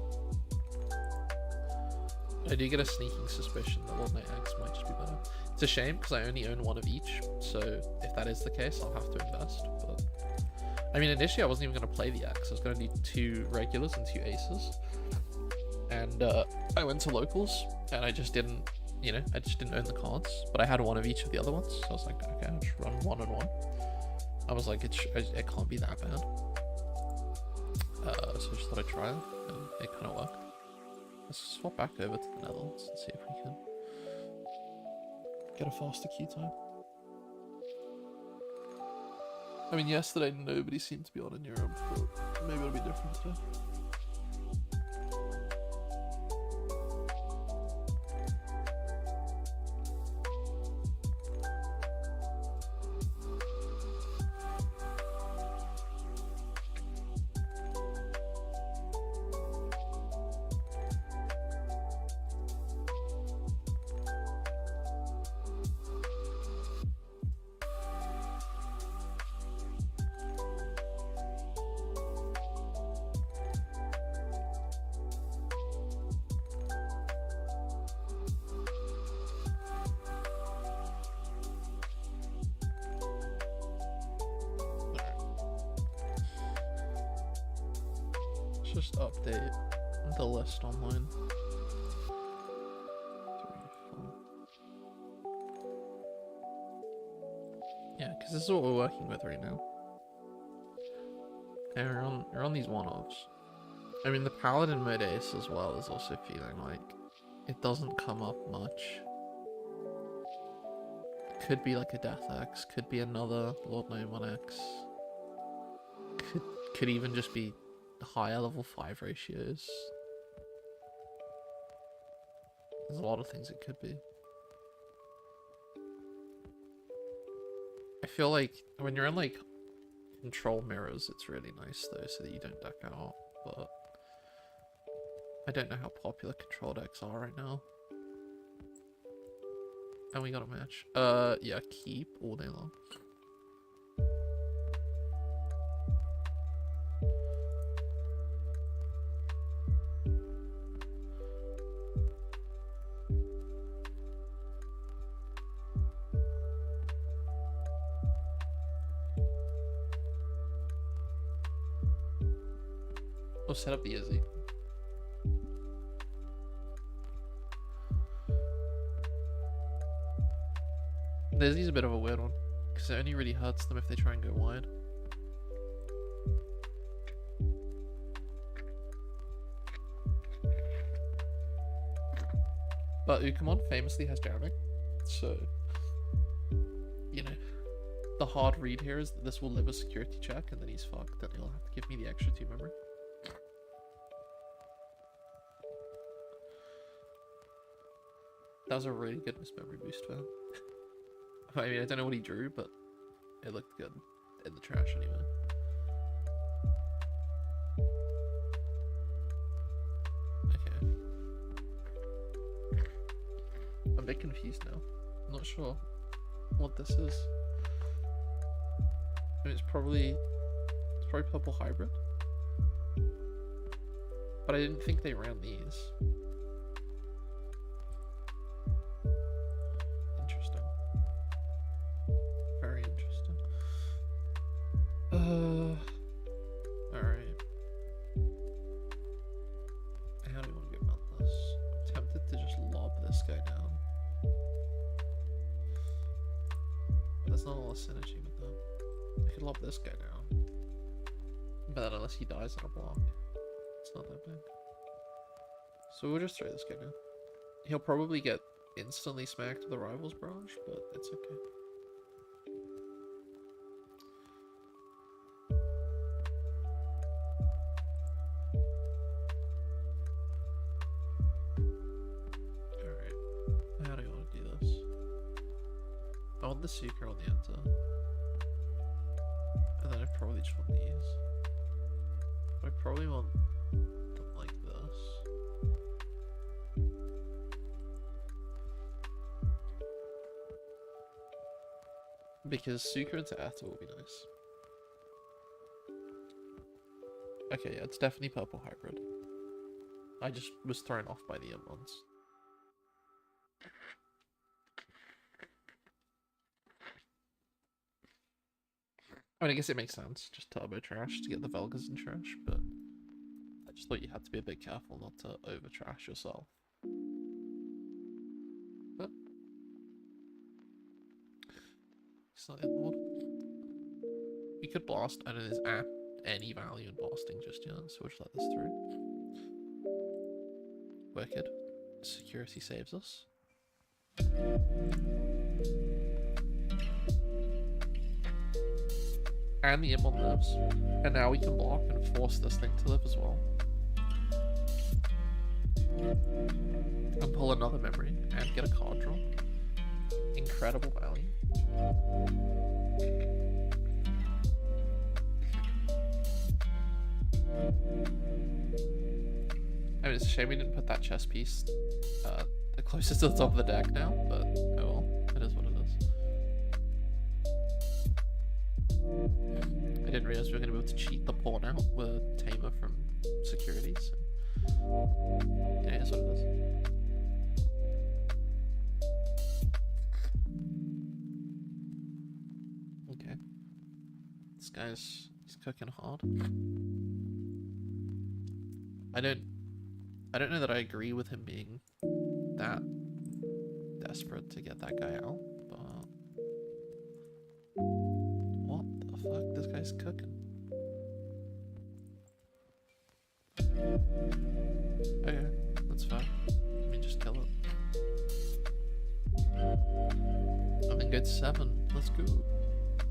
Speaker 1: I do get a sneaking suspicion that Lord Knight X might just be better. It's a shame because I only own 1 of each, so if that is the case, I'll have to invest. But I mean, initially I wasn't even going to play the X. I was going to need 2 regulars and 2 aces, and I went to locals, and I just didn't, you know, I just didn't own the cards. But I had 1 of each of the other ones, so I was like, okay, I'll just run 1 and 1. I was like, it can't be that bad. So I just thought I'd try it, and it kind of worked. Let's swap back over to the Netherlands and see if we can get a faster queue time. I mean, yesterday nobody seemed to be on in Europe, but maybe it'll be different today. Let's just update the list online. 3, 4. Yeah, because this is what we're working with right now. And we're on these one-offs. I mean, the Paladin mode ace as well is also feeling like it doesn't come up much. Could be like a Death X, could be another Lord 91X. Could even just be higher level 5 ratios. There's a lot of things it could be. I feel like when you're in like control mirrors, it's really nice though, so that you don't deck out, but I don't know how popular control decks are right now. And we got a match. Yeah, keep all day long. We'll set up the Izzy. The Izzy's a bit of a weird one, because it only really hurts them if they try and go wide. But Ukamon famously has jamming, so, you know, the hard read here is that this will live a security check and then he's fucked, and he'll have to give me the extra 2 memory. That was a really good mismemory boost for him. I mean, I don't know what he drew, but it looked good in the trash anyway. Okay. I'm a bit confused now. I'm not sure what this is. I mean, it's probably purple hybrid. But I didn't think they ran these. Alright. How do we want to go about this? I'm tempted to just lob this guy down. But there's not a lot of synergy with that. I could lob this guy down. But then unless he dies on a block, it's not that big. So we'll just throw this guy down. He'll probably get instantly smacked with the Rival's Barrage, but it's okay. The Seeker on the enter, and then I probably just want these. But I probably want them like this. Because Suker into Etta will be nice. Okay, yeah, it's definitely purple hybrid. I just was thrown off by the M1s. I mean, I guess it makes sense, just turbo trash to get the Velgas in trash, but I just thought you had to be a bit careful not to over trash yourself. But it's not in the board. We could blast, and it is at any value in blasting just yet, so we'll just let this through. Wicked. Security saves us. And the Immon lives. And now we can block and force this thing to live as well. And pull another memory and get a card draw. Incredible value. I mean, it's a shame we didn't put that chess piece the closest to the top of the deck now, but oh well, it is what it is. I didn't realize we were going to be able to cheat the pawn out with a tamer from securities. So it is what it is. Okay. This guy's he's cooking hard. I don't know that I agree with him being that desperate to get that guy out, but what the fuck? This guy's cooking. Okay, that's fine. Let me just kill it. I'm in good 7. Let's go.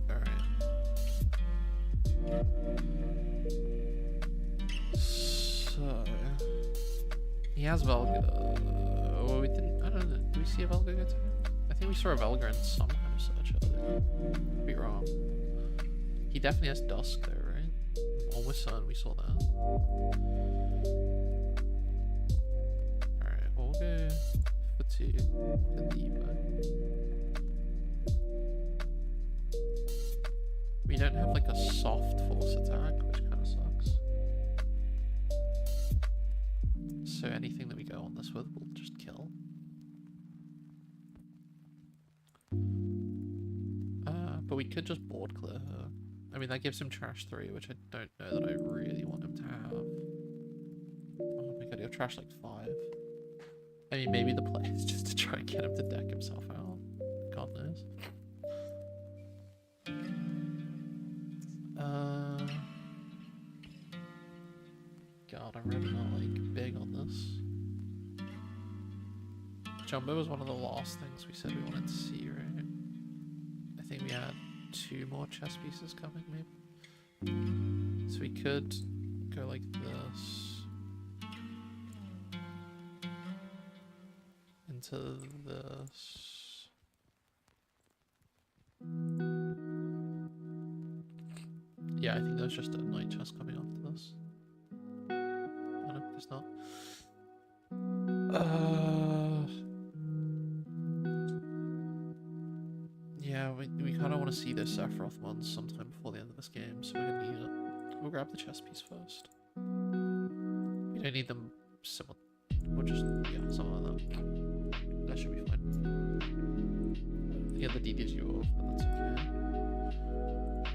Speaker 1: Alright. So he has Velga. Oh, we didn't. I don't know. Did we see a Velga go to him? I think we saw a Velga in some kind of search earlier. Could be wrong. He definitely has Dusk though, right? Almost certain we saw that. Alright, we'll go for 2 for the Evo. We don't have like a soft force attack, which kind of sucks. So anything that we go on this with, we'll just kill. But we could just board clear her. I mean, that gives him trash 3, which I don't know that I really want him to have. Oh my god, he'll trash like 5. I mean, maybe the play is just to try and get him to deck himself out. God knows. God, I'm really not like big on this. Jumbo was one of the last things we said we wanted to see, right? I think we had 2 more chess pieces coming, maybe. So we could go like this into this. Yeah, I think there's just a knight chess coming after this. Oh no, it's not. Yeah, we kind of want to see those Sephiroth ones sometime before the end of this game, so we're gonna need it. We'll grab the chess piece first. We don't need them similar. We'll just, yeah, something like that. That should be fine. Yeah, the DD's off, but that's okay.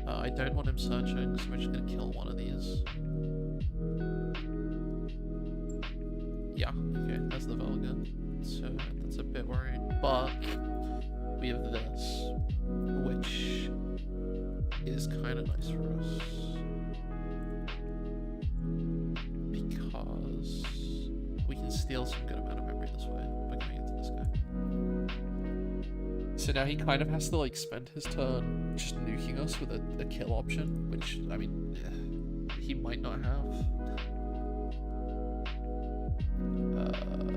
Speaker 1: I don't want him searching, so we're just gonna kill one of these. Yeah, okay, that's the Velga. So that's a bit worrying. But we have this, which is kind of nice for us. Because we can steal some good amount of memory this way by going into this guy. So now he kind of has to like spend his turn just nuking us with a kill option, which, I mean, he might not have.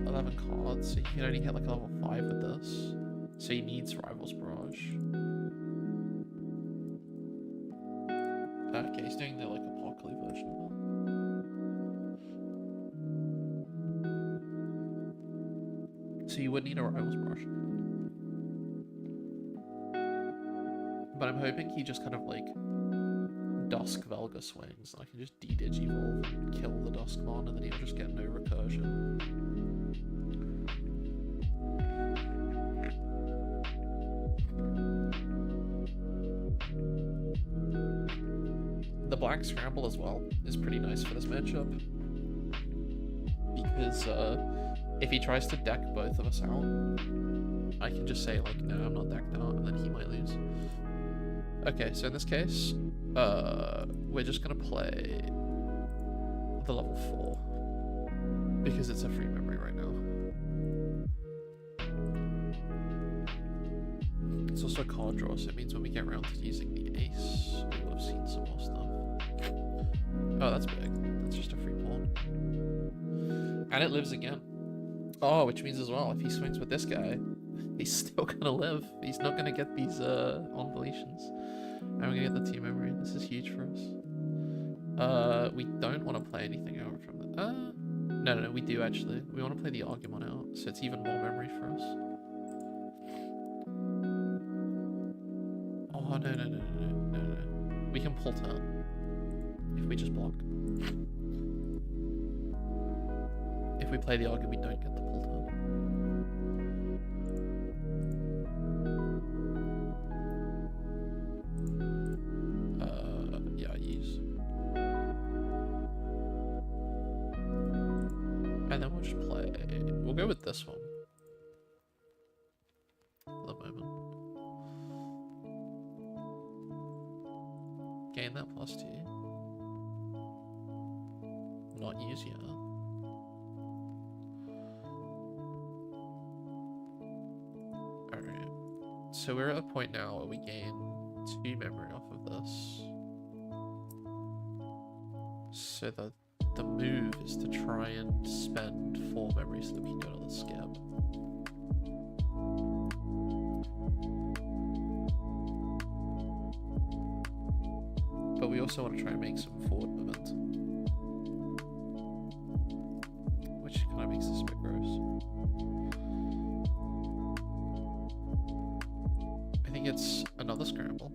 Speaker 1: 11 cards, so he can only hit like a level 5 with this. So he needs Rival's Barrage. Okay, he's doing the like Apocalypse version of that. So you would need a Rival's Barrage. But I'm hoping he just kind of like Dusk Velga swings, and I can just D-Dig Evolve and kill the Duskmon, and then he'll just get no recursion. The Black Scramble as well is pretty nice for this matchup. Because if he tries to deck both of us out, I can just say like, no, I'm not decked out, and then he might lose. Okay, so in this case, we're just gonna play the level 4 because it's a free memory right now. It's also a card draw, so it means when we get around to using the ace, we will have seen some more stuff. Oh, that's big. That's just a free pawn. And it lives again. Oh, which means as well, if he swings with this guy, he's still gonna live. He's not gonna get these on deletions. And we're gonna get the team memory. This is huge for us. We don't want to play anything out from that. No, we do actually. We want to play the Argumon out, so it's even more memory for us. Oh, no. We can pull turn if we just block. If we play the Argumon, we don't get the pull turn. Yeah, use. with this one. For the moment. Gain that +2. Not use yet. Alright. So we're at a point now where we gain 2 memory off of this. So the move is to try and spend 4 memory so that we can go to the skip. But we also want to try and make some forward momentum. Which kind of makes this a bit gross. I think it's another scramble.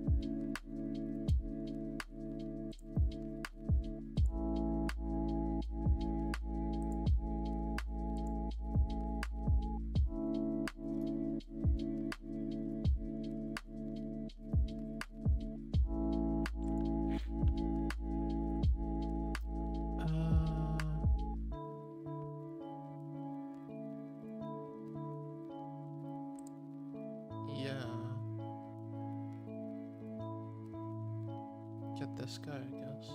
Speaker 1: Get this guy, I guess.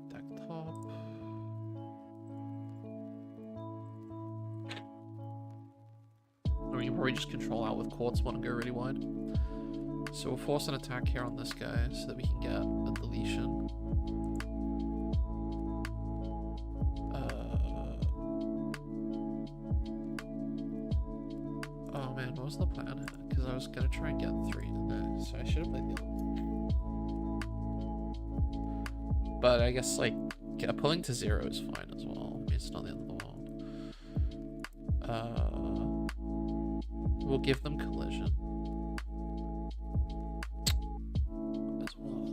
Speaker 1: Deck top. Or you can probably just control out with Chessmon and go really wide. So we'll force an attack here on this guy so that we can get a deletion. Oh man, what was the plan? Because I was gonna try and get 3 in there, so I should have played the other one. But I guess like pulling to 0 is fine as well. I mean, it's not the end of the world. We'll give them collision as well.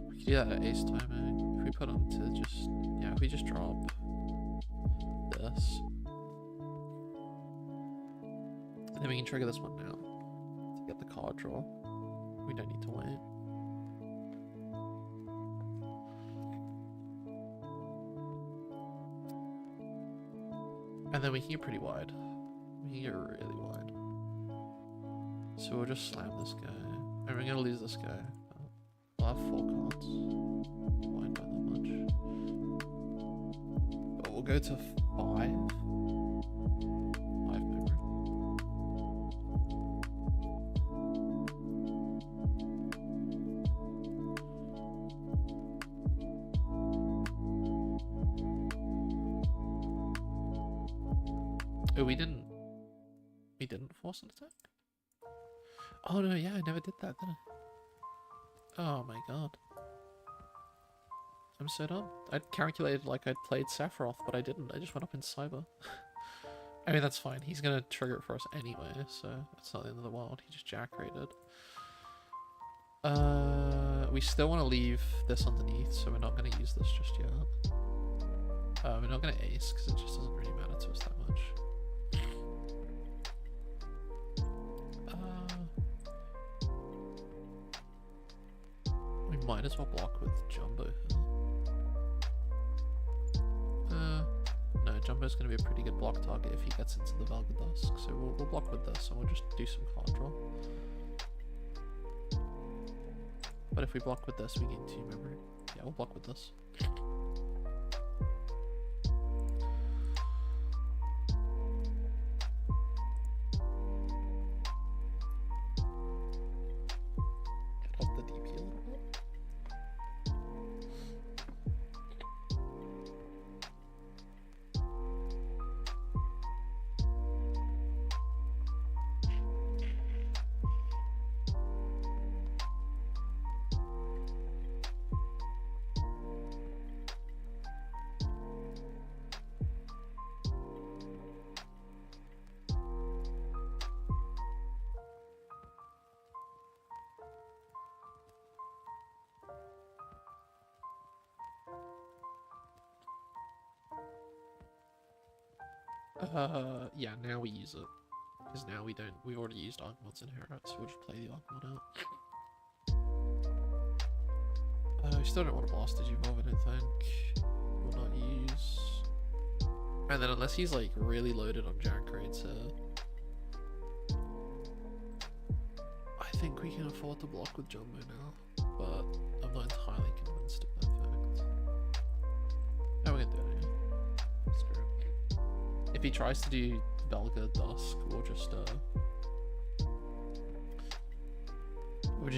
Speaker 1: We could do that at ace timing. If we put them to just, yeah, if we just drop this. And then we can trigger this one now to get the card draw. We don't need to wait. And then we can get pretty wide. We can get really wide. So we'll just slam this guy. And we're gonna lose this guy. We'll have 4 cards. Wide by that much. But we'll go to 5. 5 memory. Oh, we didn't force an attack? Oh no, yeah, I never did that, did I? Oh my god. I'm so dumb. I'd calculated like I'd played Sephiroth, but I didn't. I just went up in Cyber. I mean, that's fine. He's gonna trigger it for us anyway, so it's not the end of the world. He just jack rated. We still want to leave this underneath, so we're not going to use this just yet. We're not going to ace, because it just doesn't really matter to us that much. We might as well block with Jumbo here. No, Jumbo's going to be a pretty good block target if he gets into the Valgadusk, so we'll block with this, and we'll just do some card draw. But if we block with this, we gain 2 memory. Yeah, we'll block with this. Get up the DP a little bit. Yeah, now we use it. Because now we already used Agumons in Hero, so we'll just play the Agumon out. We still don't want to blast Digimon, I don't think. We'll not use. And then unless he's like really loaded on Jack rates I think we can afford to block with Jumbo now, but I'm not entirely convinced of that fact. No, we're gonna do it anyway. Screw it. If he tries to do Belga Dusk, we'll just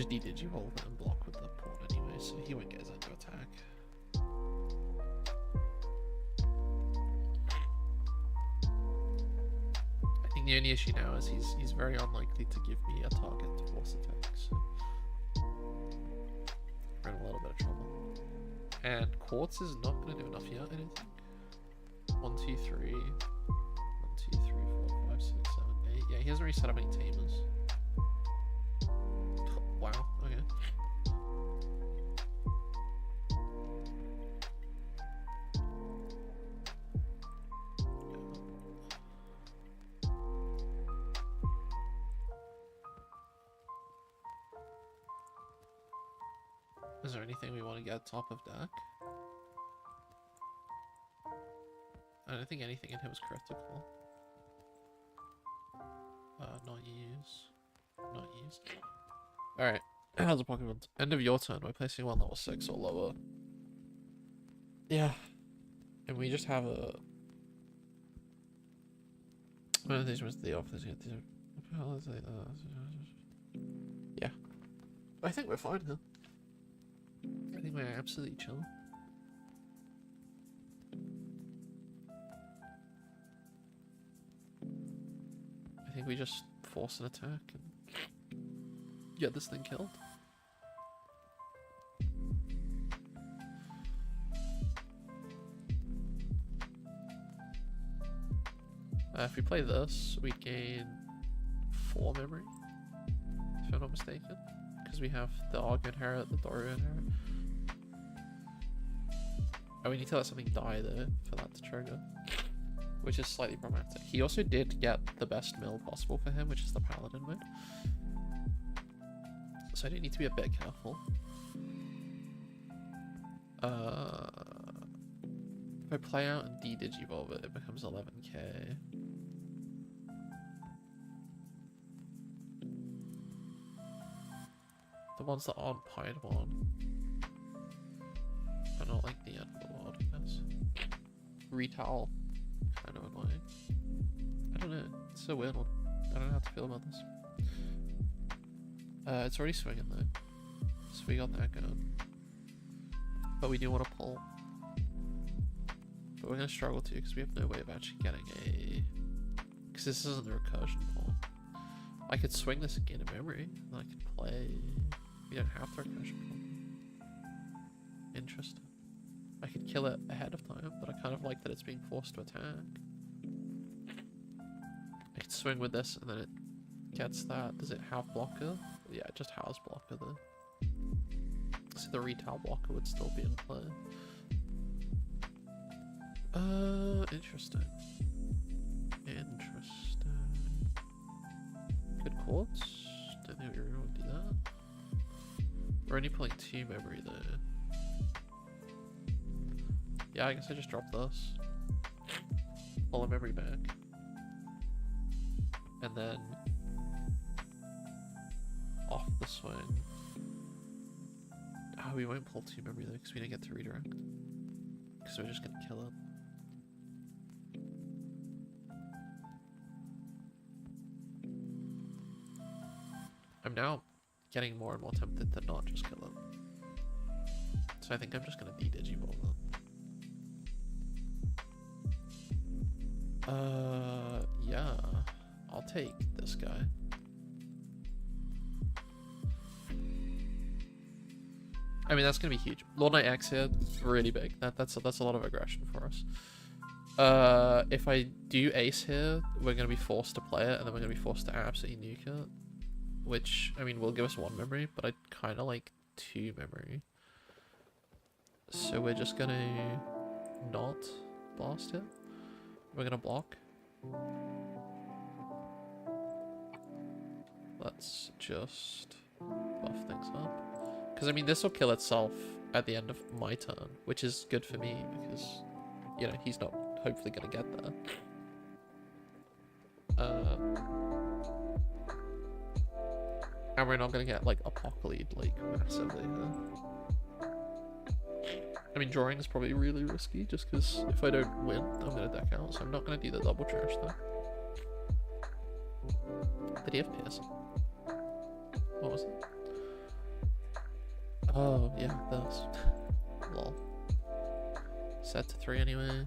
Speaker 1: de-Digivolve and block with the pawn anyway, so he won't get his end to attack. I think the only issue now is he's very unlikely to give me a target to force attack, so we're in a little bit of trouble. And Quartz is not going to do enough yet, I don't think. 1, 2, 3. 1, 2, 3, 4, 5, 6, 7, 8. Yeah, he hasn't really set up any tamers. Wow, okay. Is there anything we want to get top of deck? I don't think anything in here was critical. Not use. Not use. Alright, how's the Pokemon? End of your turn, we're placing one level 6 or lower. Yeah. And we just have a... Yeah. I think we're fine here. I think we're absolutely chilling. I think we just force an attack and get this thing killed. If we play this, we gain 4 memory, if I'm not mistaken, because we have the Argo Inherit, the Doru Inherit. Oh, we need to let something die though for that to trigger, which is slightly problematic. He also did get the best mill possible for him, which is the Paladin mode. So I do need to be a bit careful. If I play out and de-Digivolve it, it becomes 11k. The ones that aren't Piedmon are not like the end of the world, I guess. Retail, kind of annoying. I don't know, it's so weird one. I don't know how to feel about this. It's already swinging though, so we got that going. But we do want to pull. But we're going to struggle to because we have no way of actually getting a... Because this isn't the recursion pull. I could swing this and gain a memory, and I could play... We don't have the recursion pull. Interesting. I could kill it ahead of time, but I kind of like that it's being forced to attack. I could swing with this and then it gets that. Does it have blocker? Yeah, it just has blocker though. So the retail blocker would still be in play. Interesting. Interesting. Good quartz. Don't think we really want to do that. We're only pulling 2 memory though. Yeah, I guess I just dropped this. Pull a memory back. And then off the swing. Oh, we won't pull 2 memory though because we didn't get to redirect. Because we're just gonna kill it. I'm now getting more and more tempted to not just kill it. So I think I'm just gonna de-Digivolve it. Yeah. I'll take this guy. I mean, that's gonna be huge. Lord Knight X here, really big. That's a lot of aggression for us. If I do ace here, we're gonna be forced to play it, and then we're gonna be forced to absolutely nuke it. Which, I mean, will give us 1 memory, but I'd kind of like 2 memory. So we're just gonna not blast it. We're gonna block. Let's just buff things up. Because, I mean, this will kill itself at the end of my turn, which is good for me because, you know, he's not hopefully going to get there. And we're not going to get, like, apocalypsed, like, massively here. I mean, drawing is probably really risky, just because if I don't win, I'm going to deck out, so I'm not going to do the double trash there. Did he have Piercing? What was it? Oh, yeah, this. Lol. Set to 3 anyway.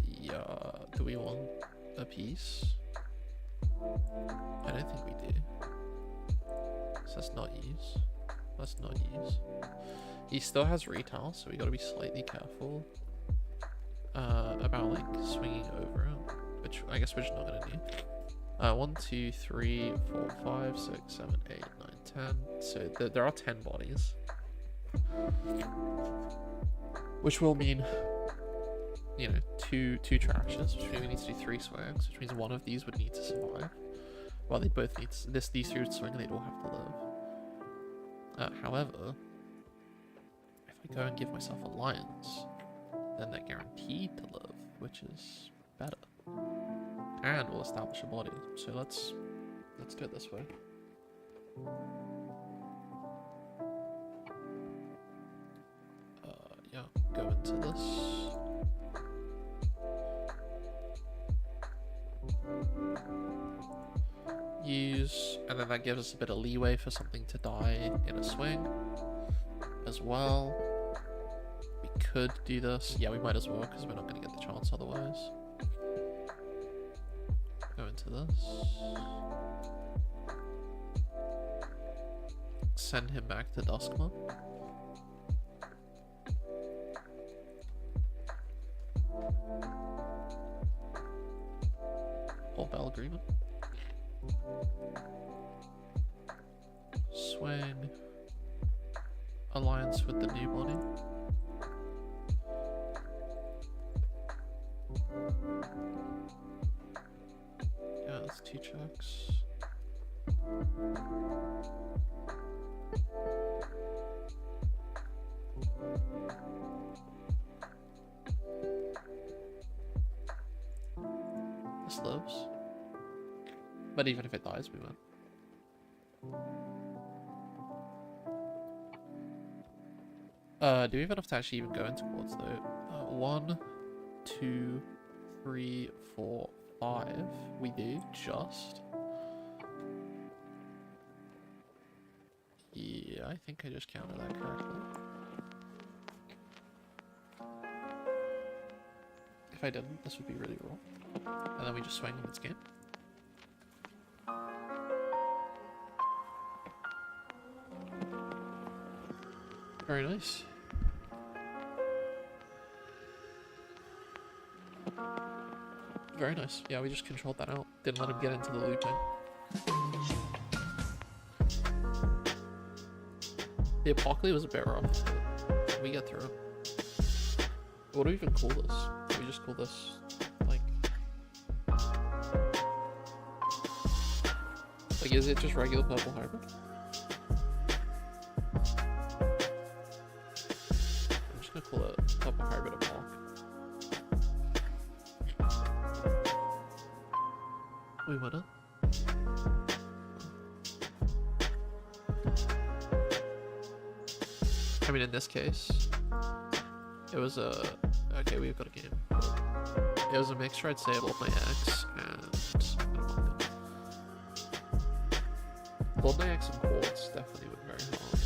Speaker 1: Yeah, do we want a piece? I don't think we do. So let's not use. Let's not use. He still has retail, so we gotta be slightly careful about like swinging over it, which I guess we're just not gonna do. 1, 2, 3, 4, 5, 6, 7, 8, 9, 10. So there are 10 bodies, which will mean, you know, two trashes, which means we need to do 3 swings, which means one of these would need to survive. Well, they both need to, these 3 would swing and they'd all have to live. However, if I go and give myself Alliance, then they're guaranteed to live, which is better. And we'll establish a body. So let's do it this way. Yeah, go into this. Use, and then that gives us a bit of leeway for something to die in a swing as well. We could do this. Yeah, we might as well, because we're not going to get the chance otherwise. Go into this. Send him back to Duskmon. Or Bell Agreement. Swing. Alliance with the new body. Yeah, that's 2 checks. This lives. But even if it dies, we win. Do we have enough to actually even go into quartz though? 1, 2, 3, 4, 5. We do, just. Yeah, I think I just counted that correctly. If I didn't, this would be really wrong. And then we just swing and it's game. Very nice. Very nice. Yeah, we just controlled that out. Didn't let him get into the looping. The Apocalypse was a bit rough, but we get through it. What do we even call this? Do we just call this, like, is it just regular purple hybrid? I'm just gonna call it purple hybrid Apoc. We win it. I mean, in this case, it was a... Okay, we've got a game. It was a mixture, I'd say, of my X and... Golden X and Quartz definitely went very hard.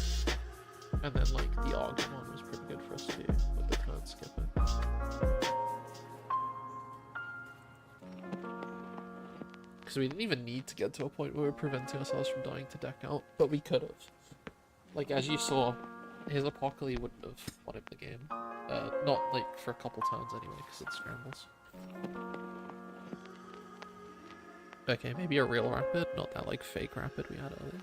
Speaker 1: And then, like, the Argon one was pretty good for us too, with the turn skipping. Because we didn't even need to get to a point where we were preventing ourselves from dying to deck out, but we could have. Like, as you saw, his Apocalypse wouldn't have won him the game. Not, like, for a couple turns anyway, because it scrambles. Okay, maybe a real rapid, not that, like, fake rapid we had earlier.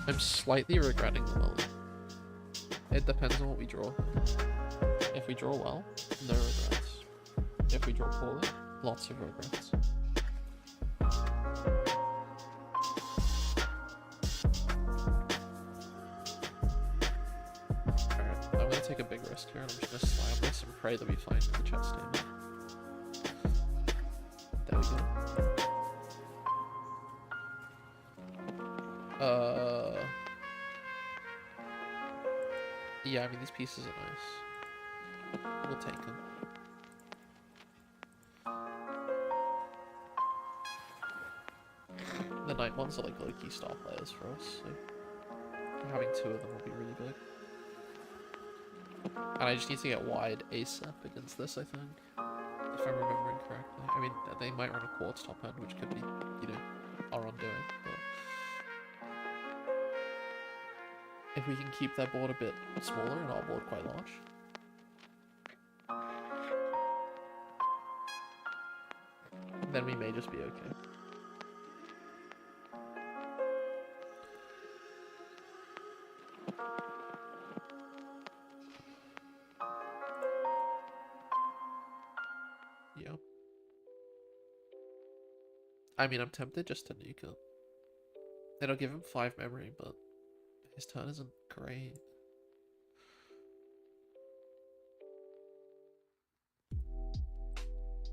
Speaker 1: I'm slightly regretting the mullet. It depends on what we draw. If we draw well, no regrets. If we draw poorly, lots of regrets. I'm gonna take a big risk here, and I'm just gonna slam this and pray that we find the chess table. There we go. Yeah, I mean, these pieces are nice. We'll take them. The knight ones are like low-key star players for us, so having two of them will be really big. And I just need to get wide ASAP against this, I think. If I'm remembering correctly. I mean, they might run a quartz top end, which could be, you know, our undoing, but if we can keep their board a bit smaller and our board quite large. Then we may just be okay. Yeah. I mean, I'm tempted just to nuke it. It'll give him 5 memory, but his turn isn't great.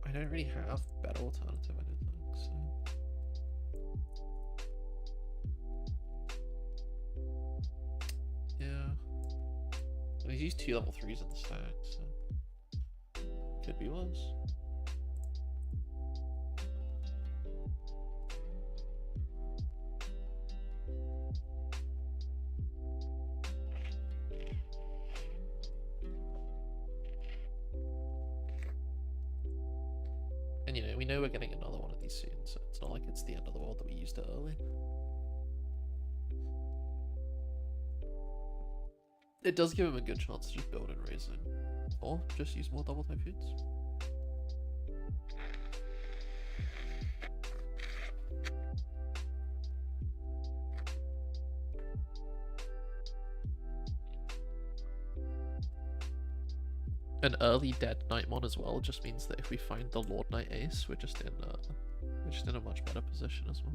Speaker 1: I don't really have better alternative, I don't think, so... Yeah. And he's used 2 level 3s in the stack, so... Could be worse. And, you know, we know we're getting another one of these soon, so it's not like it's the end of the world that we used it early. It does give him a good chance to just build and raising. Or just use more double type foods. An early dead Knightmon as well just means that if we find the Lord Knight Ace, we're just in a much better position as well.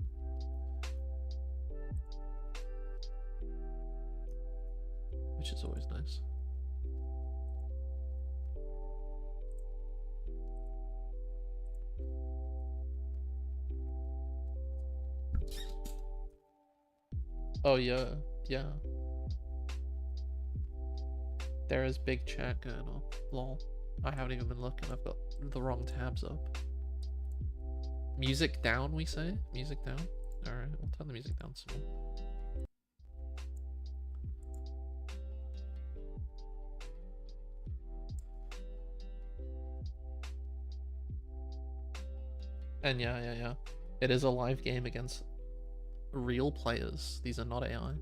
Speaker 1: Which is always nice. Oh yeah, yeah. There is big chat going on. Lol. I haven't even been looking. I've got the wrong tabs up. Music down, we say? Music down? Alright, I'll turn the music down some more. And yeah. It is a live game against real players. These are not AI.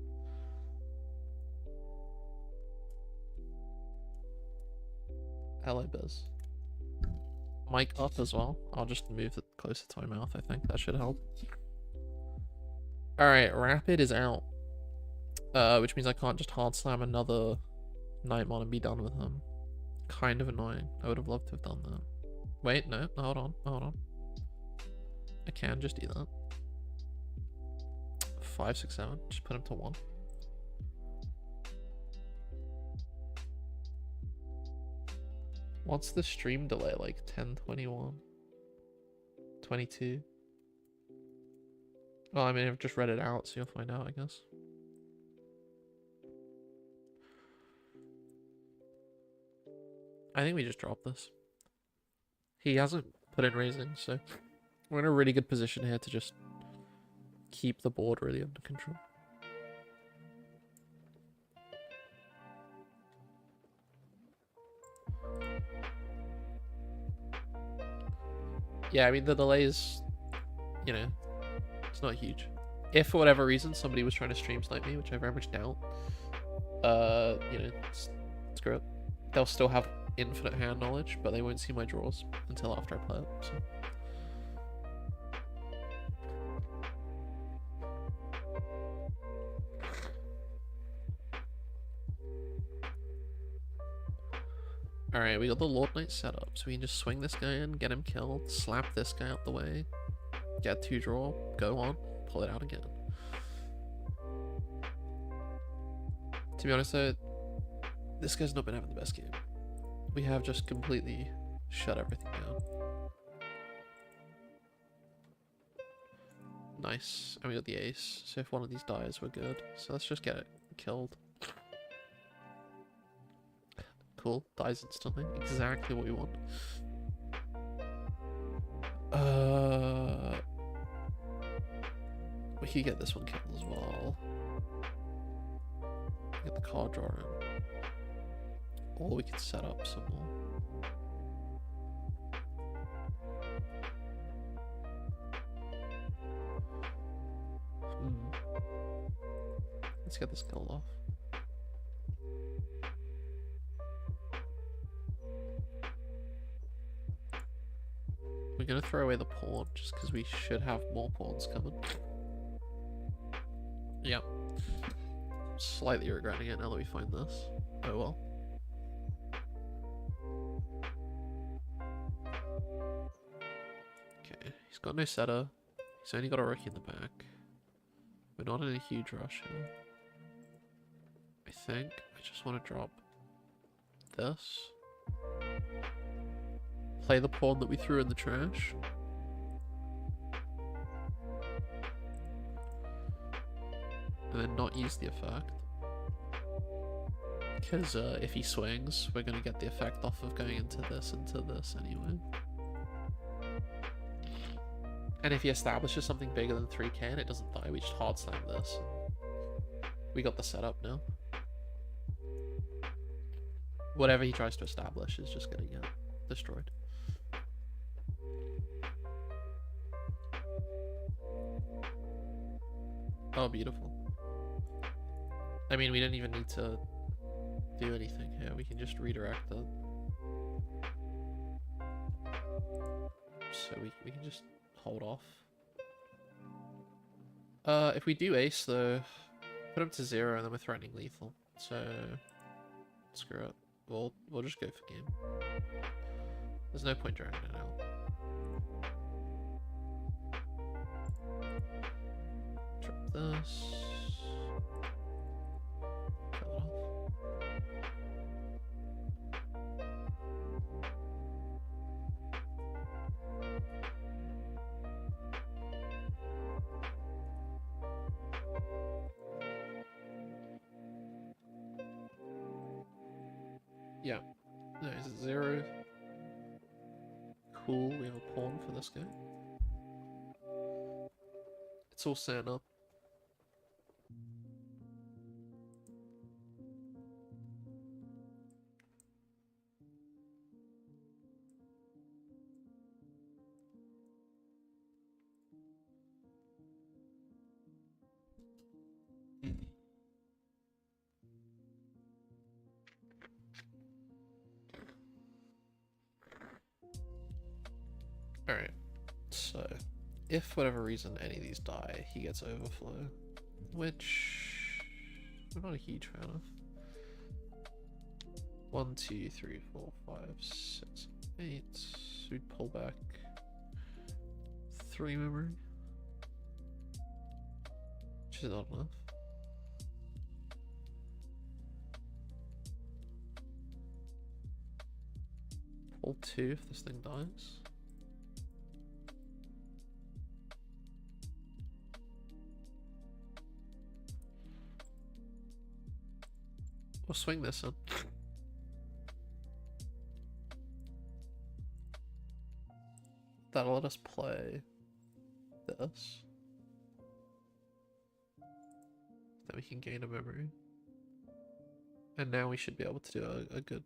Speaker 1: Hello, Biz. Mic up as well. I'll just move it closer to my mouth, I think. That should help. Alright, Rapid is out. Which means I can't just hard slam another Knightmon and be done with him. Kind of annoying. I would have loved to have done that. Wait, no, hold on. I can just do that. 5, 6, 7. Just put him to 1. What's the stream delay like? 10, 21, 22? Well, I mean, I've just read it out, so you'll find out, I guess. I think we just drop this. He hasn't put in raising, so we're in a really good position here to just keep the board really under control. Yeah, I mean, the delay is, you know, it's not huge. If for whatever reason somebody was trying to stream snipe me, which I very much doubt, you know, screw it. They'll still have infinite hand knowledge, but they won't see my draws until after I play it, so. Alright, we got the Lord Knight set up, so we can just swing this guy in, get him killed, slap this guy out the way, get 2 draw, go on, pull it out again. To be honest though, This guy's not been having the best game. We have just completely shut everything down. Nice. And we got the ace. So if one of these dies, we're good. So let's just get it killed. Cool. Dies instantly. Exactly what we want. We could get this one killed as well. Get the card draw in. Or we could set up some more. Let's get this killed off. We're gonna throw away the pawn just because we should have more pawns coming. Yep. Slightly regretting it now that we find this. Oh well. Okay, he's got no setter. He's only got a rookie in the back. We're not in a huge rush here. I think I just want to drop this. Play the pawn that we threw in the trash. And then not use the effect. Because if he swings, we're going to get the effect off of going into this anyway. And if he establishes something bigger than 3k and it doesn't die, we just hard slam this. We got the setup now. Whatever he tries to establish is just going to get destroyed. Oh, beautiful. I mean, we didn't even need to do anything here. We can just redirect it. So we can just hold off. If we do ace, though, put him to 0 and then we're threatening lethal. So, screw it. We'll just go for game. There's no point dragging it out. Drop this. Kill it off. Yeah. No, is it 0? Cool, we have a pawn for this guy. It's all set up. Alright, so if for whatever reason any of these die, he gets overflow, which I'm not a huge fan of. 1, 2, 3, 4, 5, 6, 8. So we'd pull back 3 memory, which is not enough. Pull 2 if this thing dies. We'll swing this in. That'll let us play this. Then we can gain a memory. And now we should be able to do a good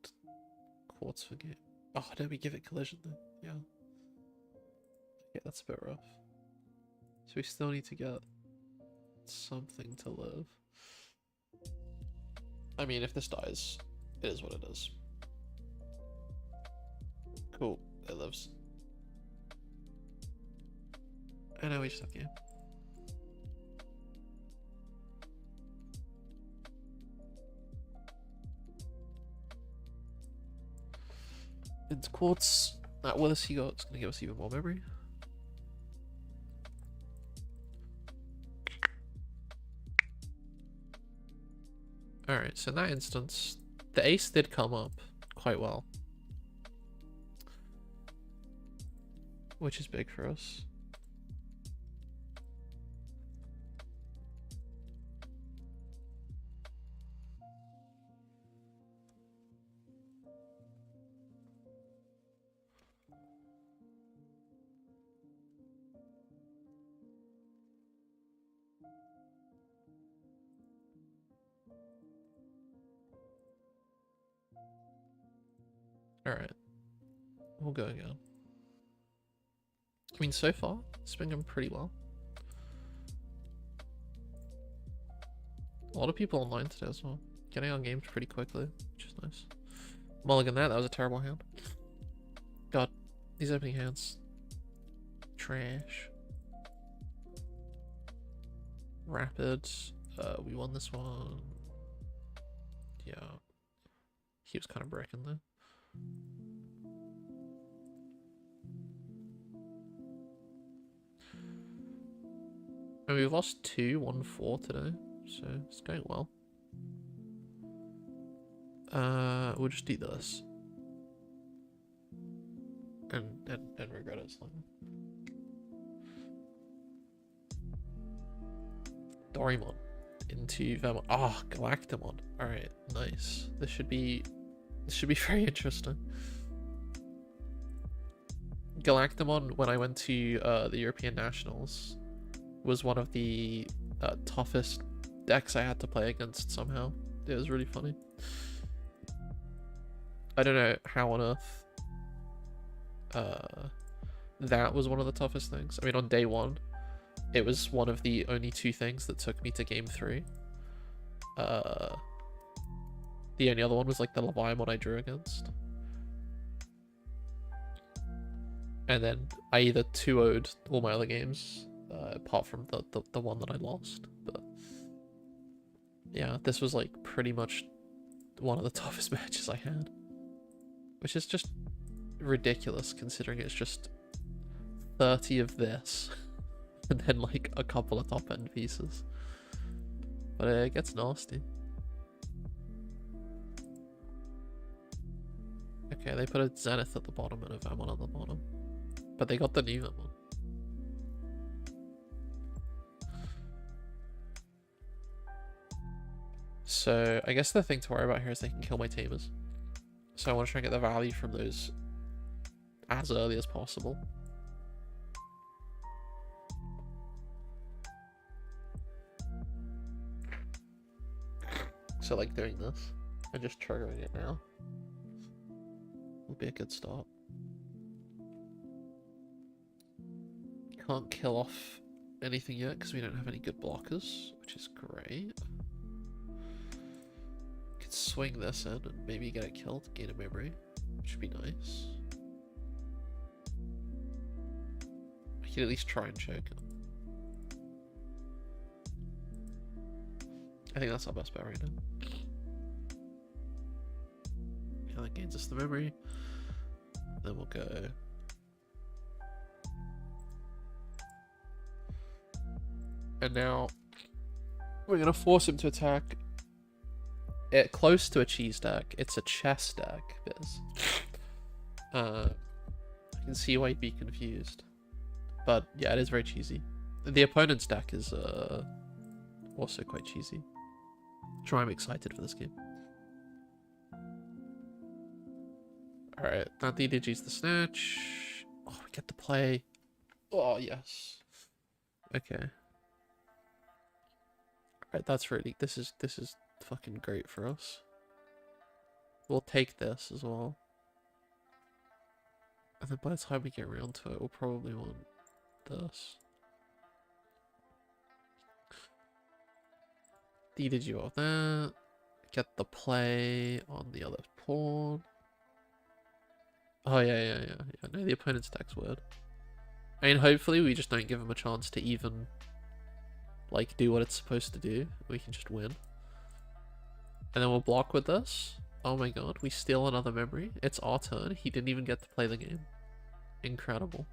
Speaker 1: quartz for game. Oh, no, we give it collision then. Yeah. Yeah, that's a bit rough. So we still need to get something to live. I mean, if this dies, it is what it is. Cool, it lives. And now we just have game. Into quartz. That Willis he got is going to give us even more memory. Alright, so in that instance, The ace did come up quite well, which is big for us. Alright. We'll go again. I mean, so far, it's been going pretty well. A lot of people online today as well. Getting on games pretty quickly, which is nice. Mulligan that was a terrible hand. God, these opening hands. Trash. Rapid. We won this one. Yeah. He was kind of breaking there. And we've lost 2, 1-4 today, so it's going well. We'll just do this. And regret it slightly. Doraemon into Vermont. Ah, oh, Galactamon. Alright, nice. This should be very interesting. Galactamon, when I went to the European Nationals, was one of the toughest decks I had to play against somehow. It was really funny. I don't know how on earth that was one of the toughest things. I mean, on day 1, it was one of the only 2 things that took me to game 3. The only other one was like the Leviathan I drew against. And then I either 2-0'd all my other games, apart from the one that I lost. But yeah, this was like pretty much one of the toughest matches I had. Which is just ridiculous considering it's just 30 of this. And then like a couple of top end pieces. But it gets nasty. Okay, they put a Zenith at the bottom and a Vemon at the bottom. But they got the new Vemon. So I guess the thing to worry about here is they can kill my Tamers. So I want to try and get the value from those as early as possible. So like doing this and just triggering it now will be a good start. Can't kill off anything yet because we don't have any good blockers, which is great. Could swing this in and maybe get it killed, gain a memory, which would be nice. I can at least try and choke him. I think that's our best bet right now. Yeah, that gains us the memory. Then we'll go. And now we're gonna force him to attack it close to a cheese deck. It's a chess deck, Biz. I can see why you'd be confused. But yeah, it is very cheesy. The opponent's deck is also quite cheesy. Which I'm excited for this game. Alright, that DDG's the snatch. Oh, we get to play. Oh, yes. Okay. Alright, that's really... This is fucking great for us. We'll take this as well. And then by the time we get around to it, we'll probably want this. DDG off that. Get the play on the other pawn. Oh, yeah. No, the opponent's deck's weird. I mean, hopefully we just don't give him a chance to even, like, do what it's supposed to do. We can just win. And then we'll block with this. Oh my god, we steal another memory. It's our turn. He didn't even get to play the game. Incredible.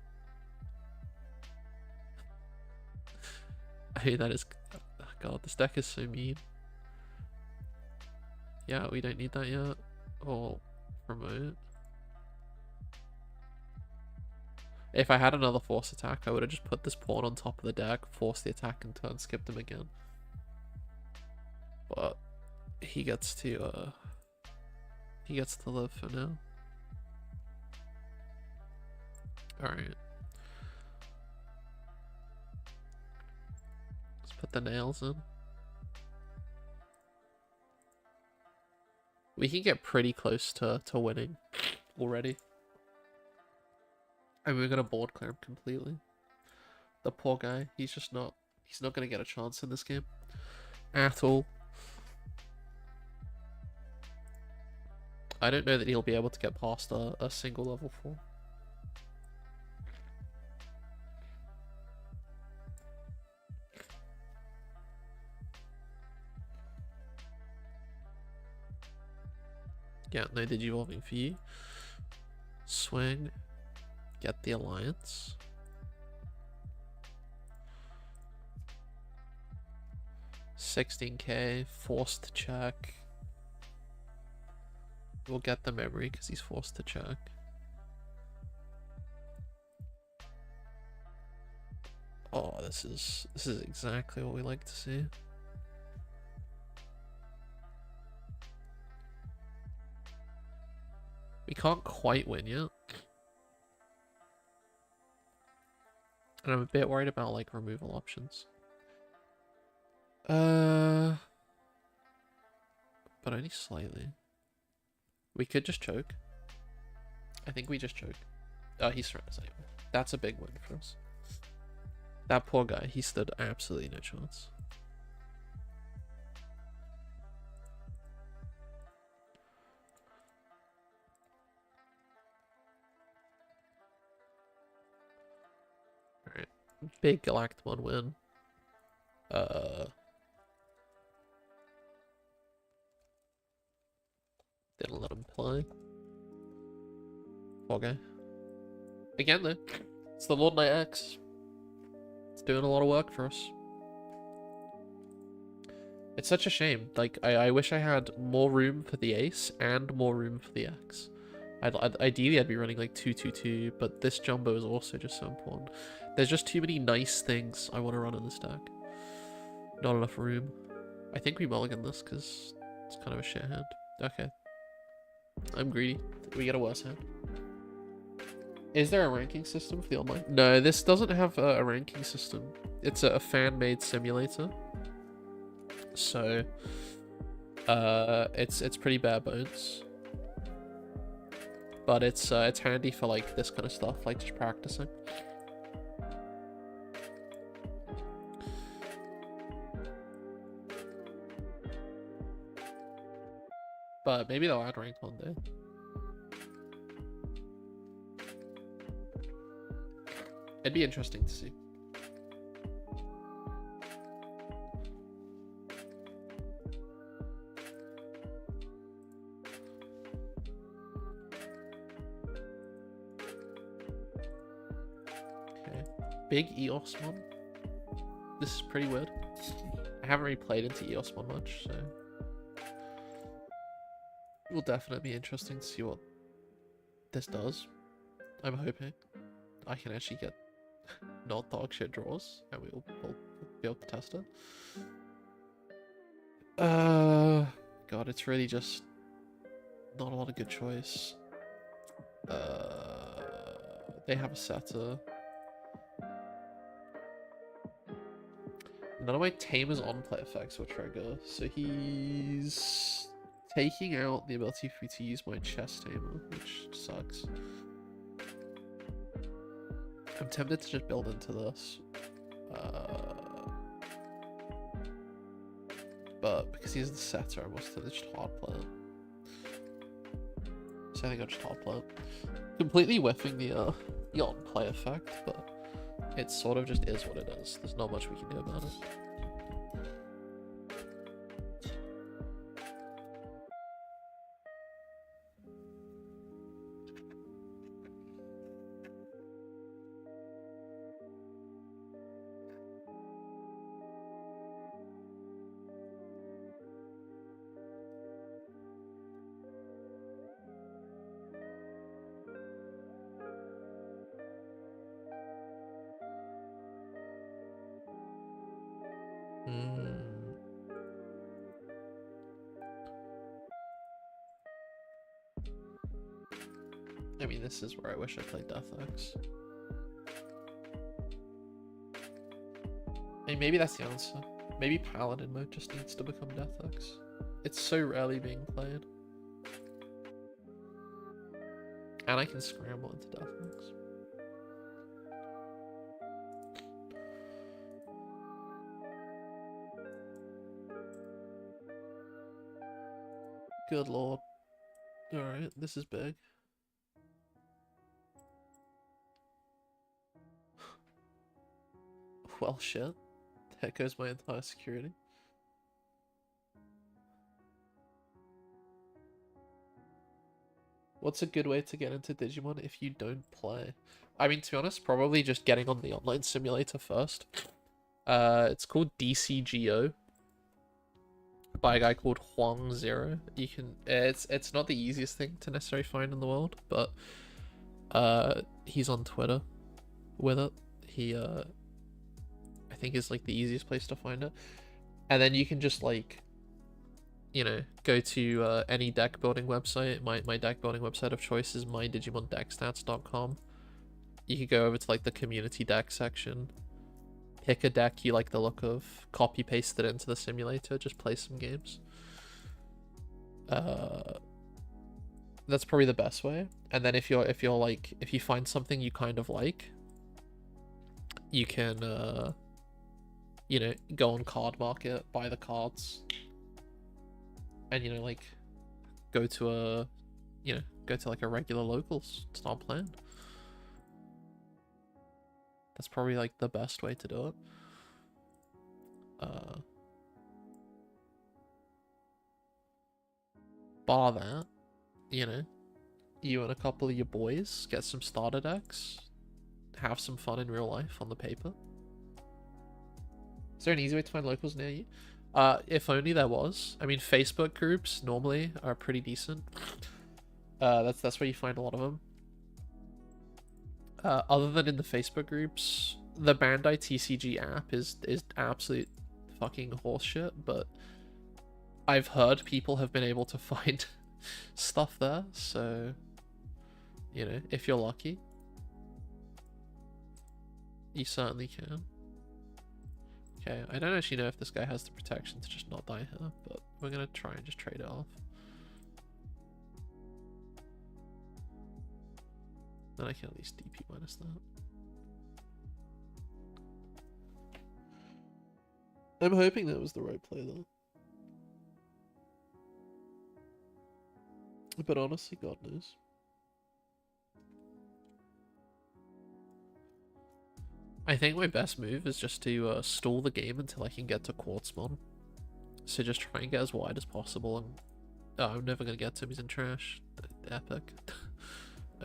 Speaker 1: I mean, that is... Oh god, this deck is so mean. Yeah, we don't need that yet. Or promote. If I had another force attack, I would have just put this pawn on top of the deck, forced the attack and turn, skipped him again. But he gets to live for now. Alright. Let's put the nails in. We can get pretty close to winning already. And we're gonna board clear him completely. The poor guy, he's not gonna get a chance in this game. At all. I don't know that he'll be able to get past a single level 4. Yeah, no Digivolving for you. Swing. Get the alliance. $16k, forced to check. We'll get the memory because he's forced to check. Oh, this is exactly what we like to see. We can't quite win yet. And I'm a bit worried about like removal options. But only slightly. We could just choke. I think we just choke. Oh, he's trying to save me. That's a big win for us. That poor guy, he stood absolutely no chance. Alright. Big Galactimon win. Didn't let him play. Poor guy. Again though, it's the Lord Knight X. It's doing a lot of work for us. It's such a shame. Like, I wish I had more room for the ace and more room for the X. Ideally, I'd be running like 2-2-2, but this jumbo is also just so important. There's just too many nice things I want to run in this deck. Not enough room. I think we mulligan this because it's kind of a shit hand. Okay. I'm greedy. We get a worse hand. Is there a ranking system for the online? No, this doesn't have a ranking system. It's a fan-made simulator. So, it's pretty bare bones. But it's handy for like this kind of stuff, like just practicing. But maybe they'll add ranked one day. It'd be interesting to see. Okay. Big Eosmon. This is pretty weird. I haven't really played into Eosmon much, so it will definitely be interesting to see what this does. I'm hoping I can actually get not dog shit draws, and we'll be able to test it. God, it's really just not a lot of good choice. They have a setter. None of my Tamer's on-play effects will trigger, so he's taking out the ability for me to use my chess Tamer, which sucks. I'm tempted to just build into this. But because he's the setter, I'm also tempted to just hard play it. So I think I'll just hard play it. Completely whiffing the on-play effect, but it sort of just is what it is. There's not much we can do about it. I mean, this is where I wish I played Death X. I mean, maybe that's the answer. Maybe Paladin mode just needs to become Death X. It's so rarely being played. And I can scramble into Death X. Good lord. Alright, this is big. Well, shit. There goes my entire security. What's a good way to get into Digimon if you don't play? I mean, to be honest, probably just getting on the online simulator first. It's called DCGO by a guy called Huang Zero. You can, it's not the easiest thing to necessarily find in the world, but he's on Twitter with it. He I think is like the easiest place to find it, and then you can just like, you know, go to any deck building website. My deck building website of choice is mydigimondeckstats.com. You could go over to like the community deck section, pick a deck you like the look of, copy paste it into the simulator, just play some games. That's probably the best way. And then if you find something you kind of like, you can you know, go on card market, buy the cards, and, you know, like, go to like a regular locals, start playing. That's probably like the best way to do it. Bar that, you know, you and a couple of your boys get some starter decks, have some fun in real life on the paper. Is there an easy way to find locals near you? If only there was. I mean, Facebook groups normally are pretty decent. That's where you find a lot of them. Other than in the Facebook groups, the Bandai TCG app is absolute fucking horseshit, but I've heard people have been able to find stuff there, so, you know, if you're lucky, you certainly can. Okay, I don't actually know if this guy has the protection to just not die here, but we're gonna try and just trade it off. Then I can at least DP minus that. I'm hoping that was the right play though. But honestly, God knows. I think my best move is just to stall the game until I can get to Chessmon. So just try and get as wide as possible. And I'm never gonna get to him. He's in trash. Epic.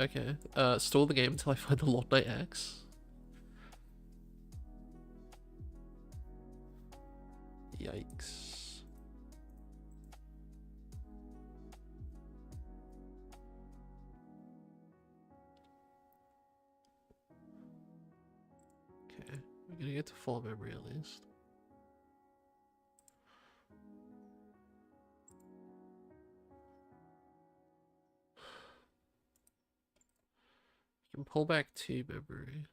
Speaker 1: Okay. Stall the game until I find the Lord Knight X. Yikes. Okay, we're gonna get to full memory at least. You can pull back 2 memory.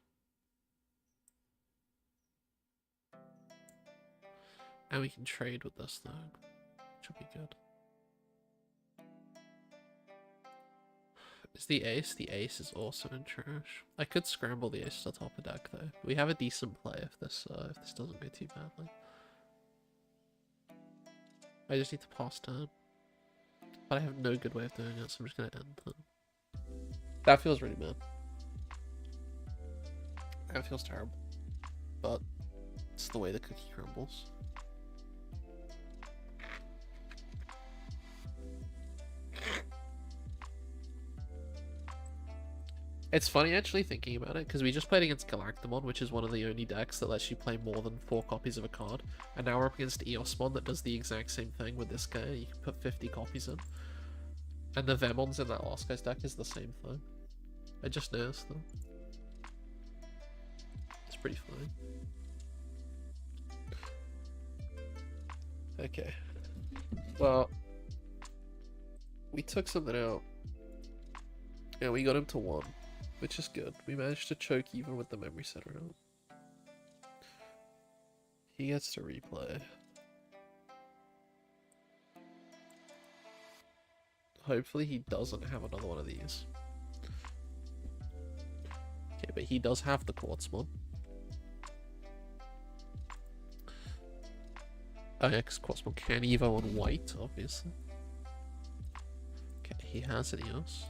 Speaker 1: And we can trade with this though, which will be good. Is the ace? The ace is also in trash. I could scramble the ace to the top of deck though. We have a decent play if this doesn't go too badly. I just need to pass turn. But I have no good way of doing it, so I'm just gonna end turn. That feels really bad. That feels terrible. But it's the way the cookie crumbles. It's funny actually thinking about it, because we just played against Galactamon, which is one of the only decks that lets you play more than 4 copies of a card. And now we're up against Eosmon that does the exact same thing with this guy. You can put 50 copies in. And the Vemons in that last guy's deck is the same thing. I just noticed though. It's pretty funny. Okay. Well, we took something out Yeah, we got him to 1, which is good. We managed to choke even with the memory center out. He gets to replay. Hopefully he doesn't have another one of these. Okay, but he does have the Chessmon. Oh yeah, because Chessmon can evo on white, obviously. Okay, he has an EOS.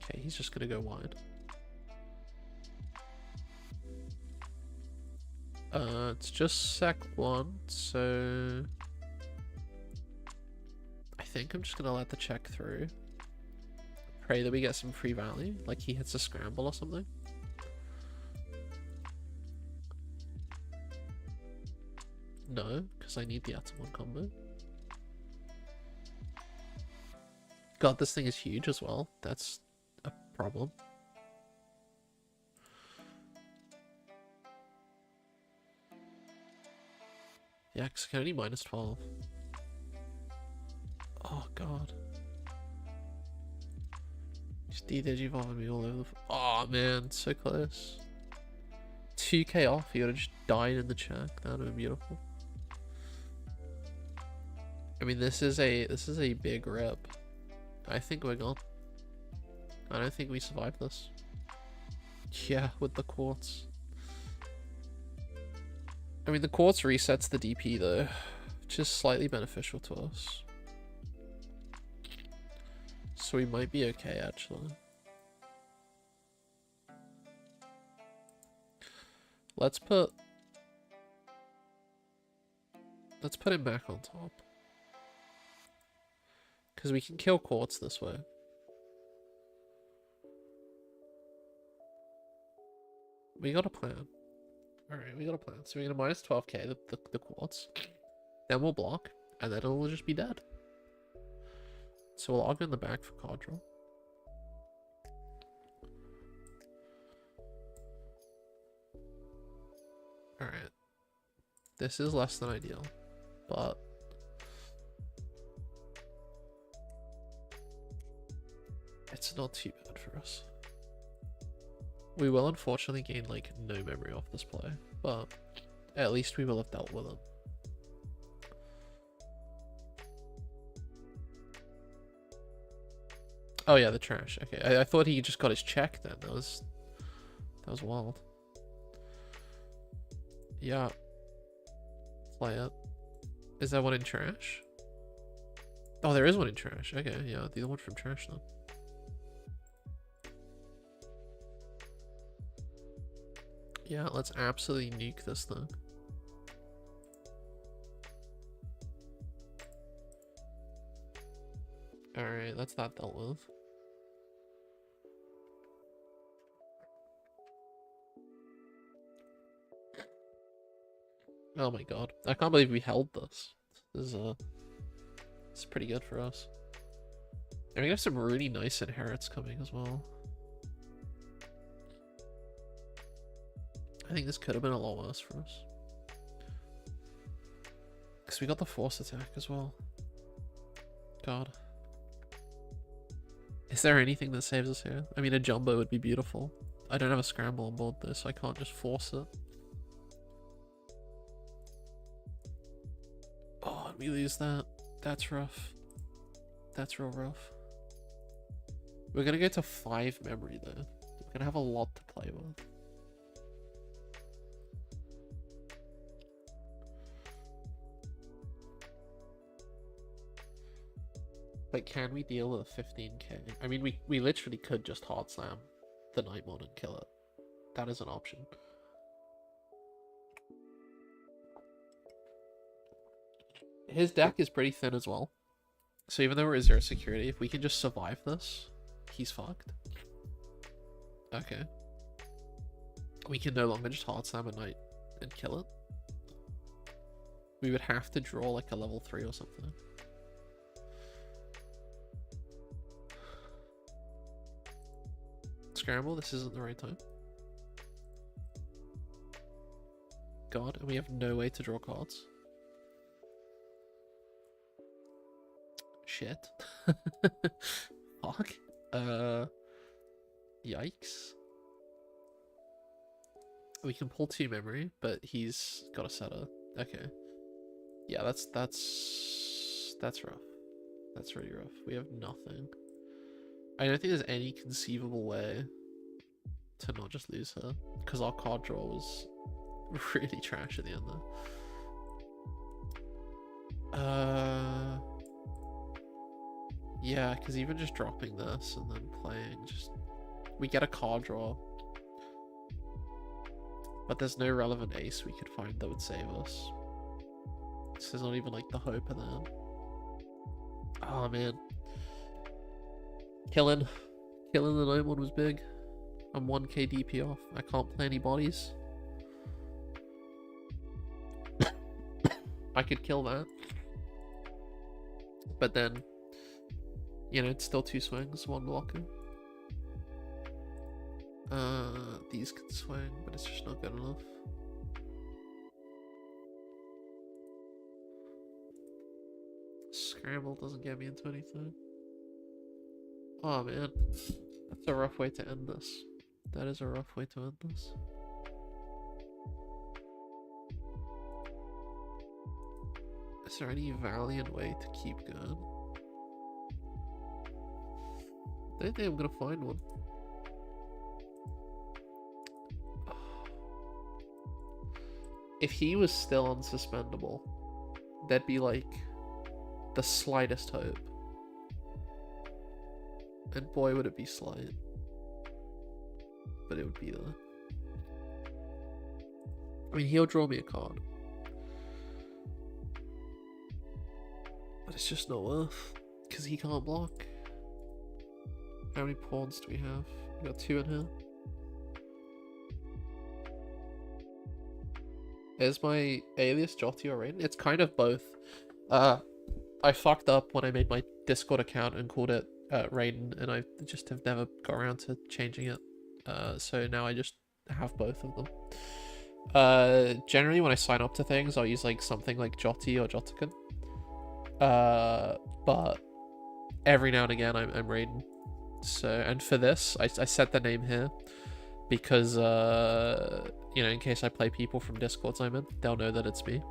Speaker 1: Okay, he's just gonna go wide. It's just sec 1, so I think I'm just gonna let the check through. Pray that we get some free value, like he hits a scramble or something. No, because I need the Atamon combo. God, this thing is huge as well. That's a problem. Yeah, because I can only minus 12. Oh, God. Just de-digivolving me all over the... Oh, man, so close. 2k off, he would have just died in the check. That would have been beautiful. I mean, this is a big rip. I think we're gone. I don't think we survived this. Yeah, with the quartz. I mean, the quartz resets the DP though, which is slightly beneficial to us. So we might be okay, actually. Let's put him back on top. Because we can kill quartz this way. We got a plan. Alright, we got a plan. So we're gonna minus 12k the quartz. Then we'll block, and then it'll just be dead. So we'll augment the back for card draw. Alright. This is less than ideal, but it's not too bad for us. We will unfortunately gain like no memory off this play, but at least we will have dealt with it. Oh yeah, the trash. Okay, I thought he just got his check then. That was wild. Yeah. Play it. Is there one in trash? Oh, there is one in trash. Okay, yeah, the other one from trash then. Yeah, let's absolutely nuke this thing. Alright, that's that dealt with. Oh my god. I can't believe we held this. This is pretty good for us. And we have some really nice inherits coming as well. I think this could have been a lot worse for us. Because we got the force attack as well. God. Is there anything that saves us here? I mean, a jumbo would be beautiful. I don't have a scramble on board this, so I can't just force it. Oh, and we lose that. That's rough. That's real rough. We're gonna go to 5 memory though. We're gonna have a lot to play with. But can we deal with a 15k? I mean, we literally could just hard slam the Nightmon and kill it. That is an option. His deck is pretty thin as well. So even though we're at 0 security, if we can just survive this, he's fucked. Okay. We can no longer just hard slam a Knight and kill it. We would have to draw like a level 3 or something. Scramble, this isn't the right time. God, and we have no way to draw cards. shit. Fuck. Yikes. We can pull 2 memory, but he's got a setter. Okay. Yeah, that's rough. That's really rough. We have nothing. I don't think there's any conceivable way to not just lose her, because our card draw was really trash at the end there. Yeah, because even just dropping this and then playing, just we get a card draw, but there's no relevant ace we could find that would save us. So there's not even like the hope of that. Oh man, killing the 9-1 was big. I'm 1k DP off. I can't play any bodies. I could kill that, but then, you know, it's still 2 swings, 1 blocker. These can swing, but it's just not good enough. Scramble doesn't get me into anything. Oh man, that's a rough way to end this. That is a rough way to end this. Is there any valiant way to keep going? I don't think I'm gonna find one. If he was still unsuspendable, there'd be like the slightest hope. And boy would it be slight. But it would be there. I mean, he'll draw me a card. But it's just not worth, because he can't block. How many pawns do we have? We got 2 in here. Is my alias Jotty or Raiden? It's kind of both. I fucked up when I made my Discord account and called it Raiden, and I just have never got around to changing it. So now I just have both of them. Generally when I sign up to things, I'll use like something like Jotty or Jotican. But every now and again I'm Raiden. So, and for this, I set the name here because, you know, in case I play people from Discords I'm in, they'll know that it's me.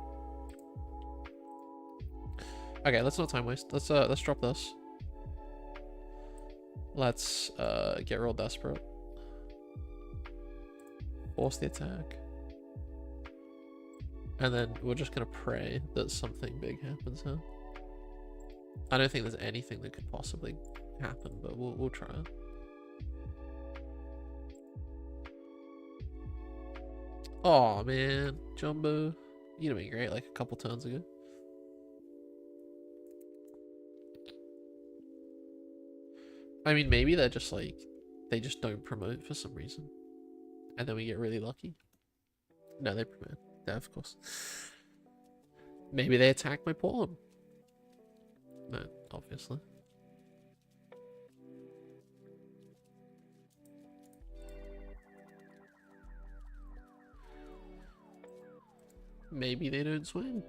Speaker 1: Okay, let's not time waste. Let's drop this. Let's get real desperate. Force the attack. And then we're just gonna pray that something big happens here. I don't think there's anything that could possibly happen, but we'll try it. Oh man, Jumbo, you'd have been great like a couple turns ago. I mean, maybe they're just like, they just don't promote for some reason, and then we get really lucky. No, they promote. Yeah, of course. Maybe they attack my pawn. No, obviously. Maybe they don't swing.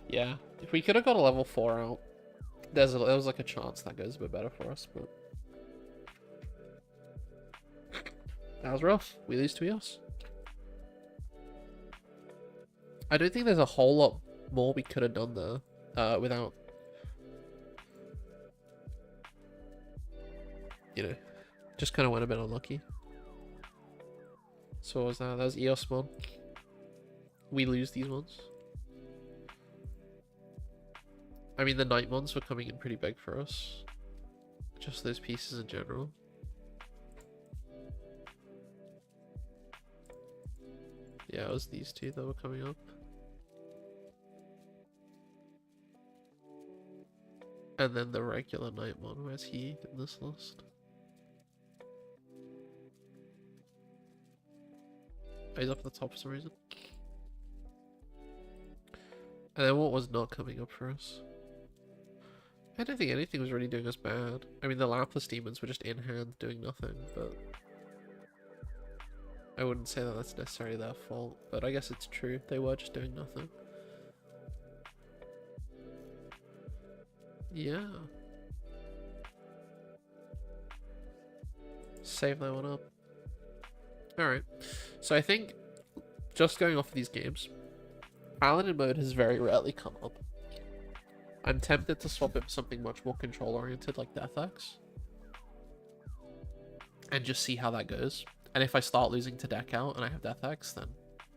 Speaker 1: Yeah, if we could have got a level 4 out, there was like a chance that goes a bit better for us, but that was rough. We lose to EOS. I don't think there's a whole lot more we could have done there without, you know, just kind of went a bit unlucky. So what was that? That was Chessmon. We lose these ones. I mean, the Nightmons were coming in pretty big for us. Just those pieces in general. Yeah, it was these two that were coming up. And then the regular Nightmon. Where's he in this list? Oh, he's up at the top for some reason. And then what was not coming up for us? I don't think anything was really doing us bad. I mean, the Lapis demons were just in hand doing nothing, but I wouldn't say that that's necessarily their fault, but I guess it's true. They were just doing nothing. Yeah. Save that one up. Alright. So I think, just going off of these games, Paladin mode has very rarely come up. I'm tempted to swap it for something much more control-oriented like Death X. And just see how that goes. And if I start losing to deck out and I have Death X, then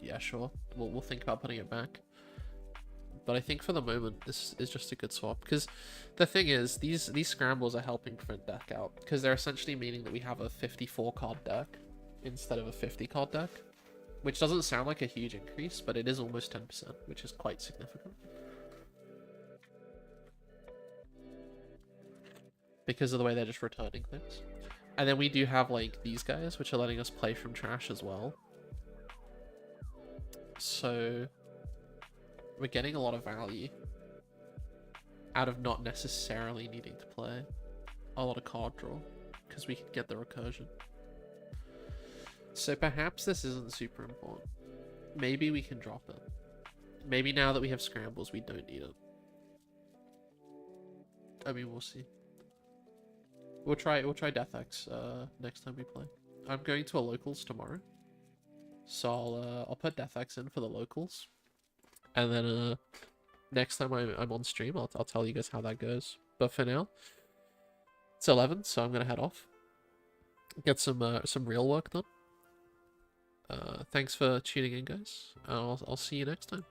Speaker 1: yeah, sure. We'll think about putting it back. But I think for the moment, this is just a good swap. Because the thing is, these scrambles are helping prevent deck out. Because they're essentially meaning that we have a 54 card deck instead of a 50 card deck. Which doesn't sound like a huge increase, but it is almost 10%, which is quite significant. Because of the way they're just returning things. And then we do have, like, these guys, which are letting us play from trash as well. So we're getting a lot of value out of not necessarily needing to play a lot of card draw, because we can get the recursion. So perhaps this isn't super important. Maybe we can drop it. Maybe now that we have scrambles, we don't need it. I mean, we'll see. We'll try Death X next time we play. I'm going to a locals tomorrow, so I'll put Death X in for the locals, and then next time I'm on stream, I'll tell you guys how that goes. But for now, it's 11, so I'm gonna head off, get some real work done. Thanks for tuning in, guys. I'll see you next time.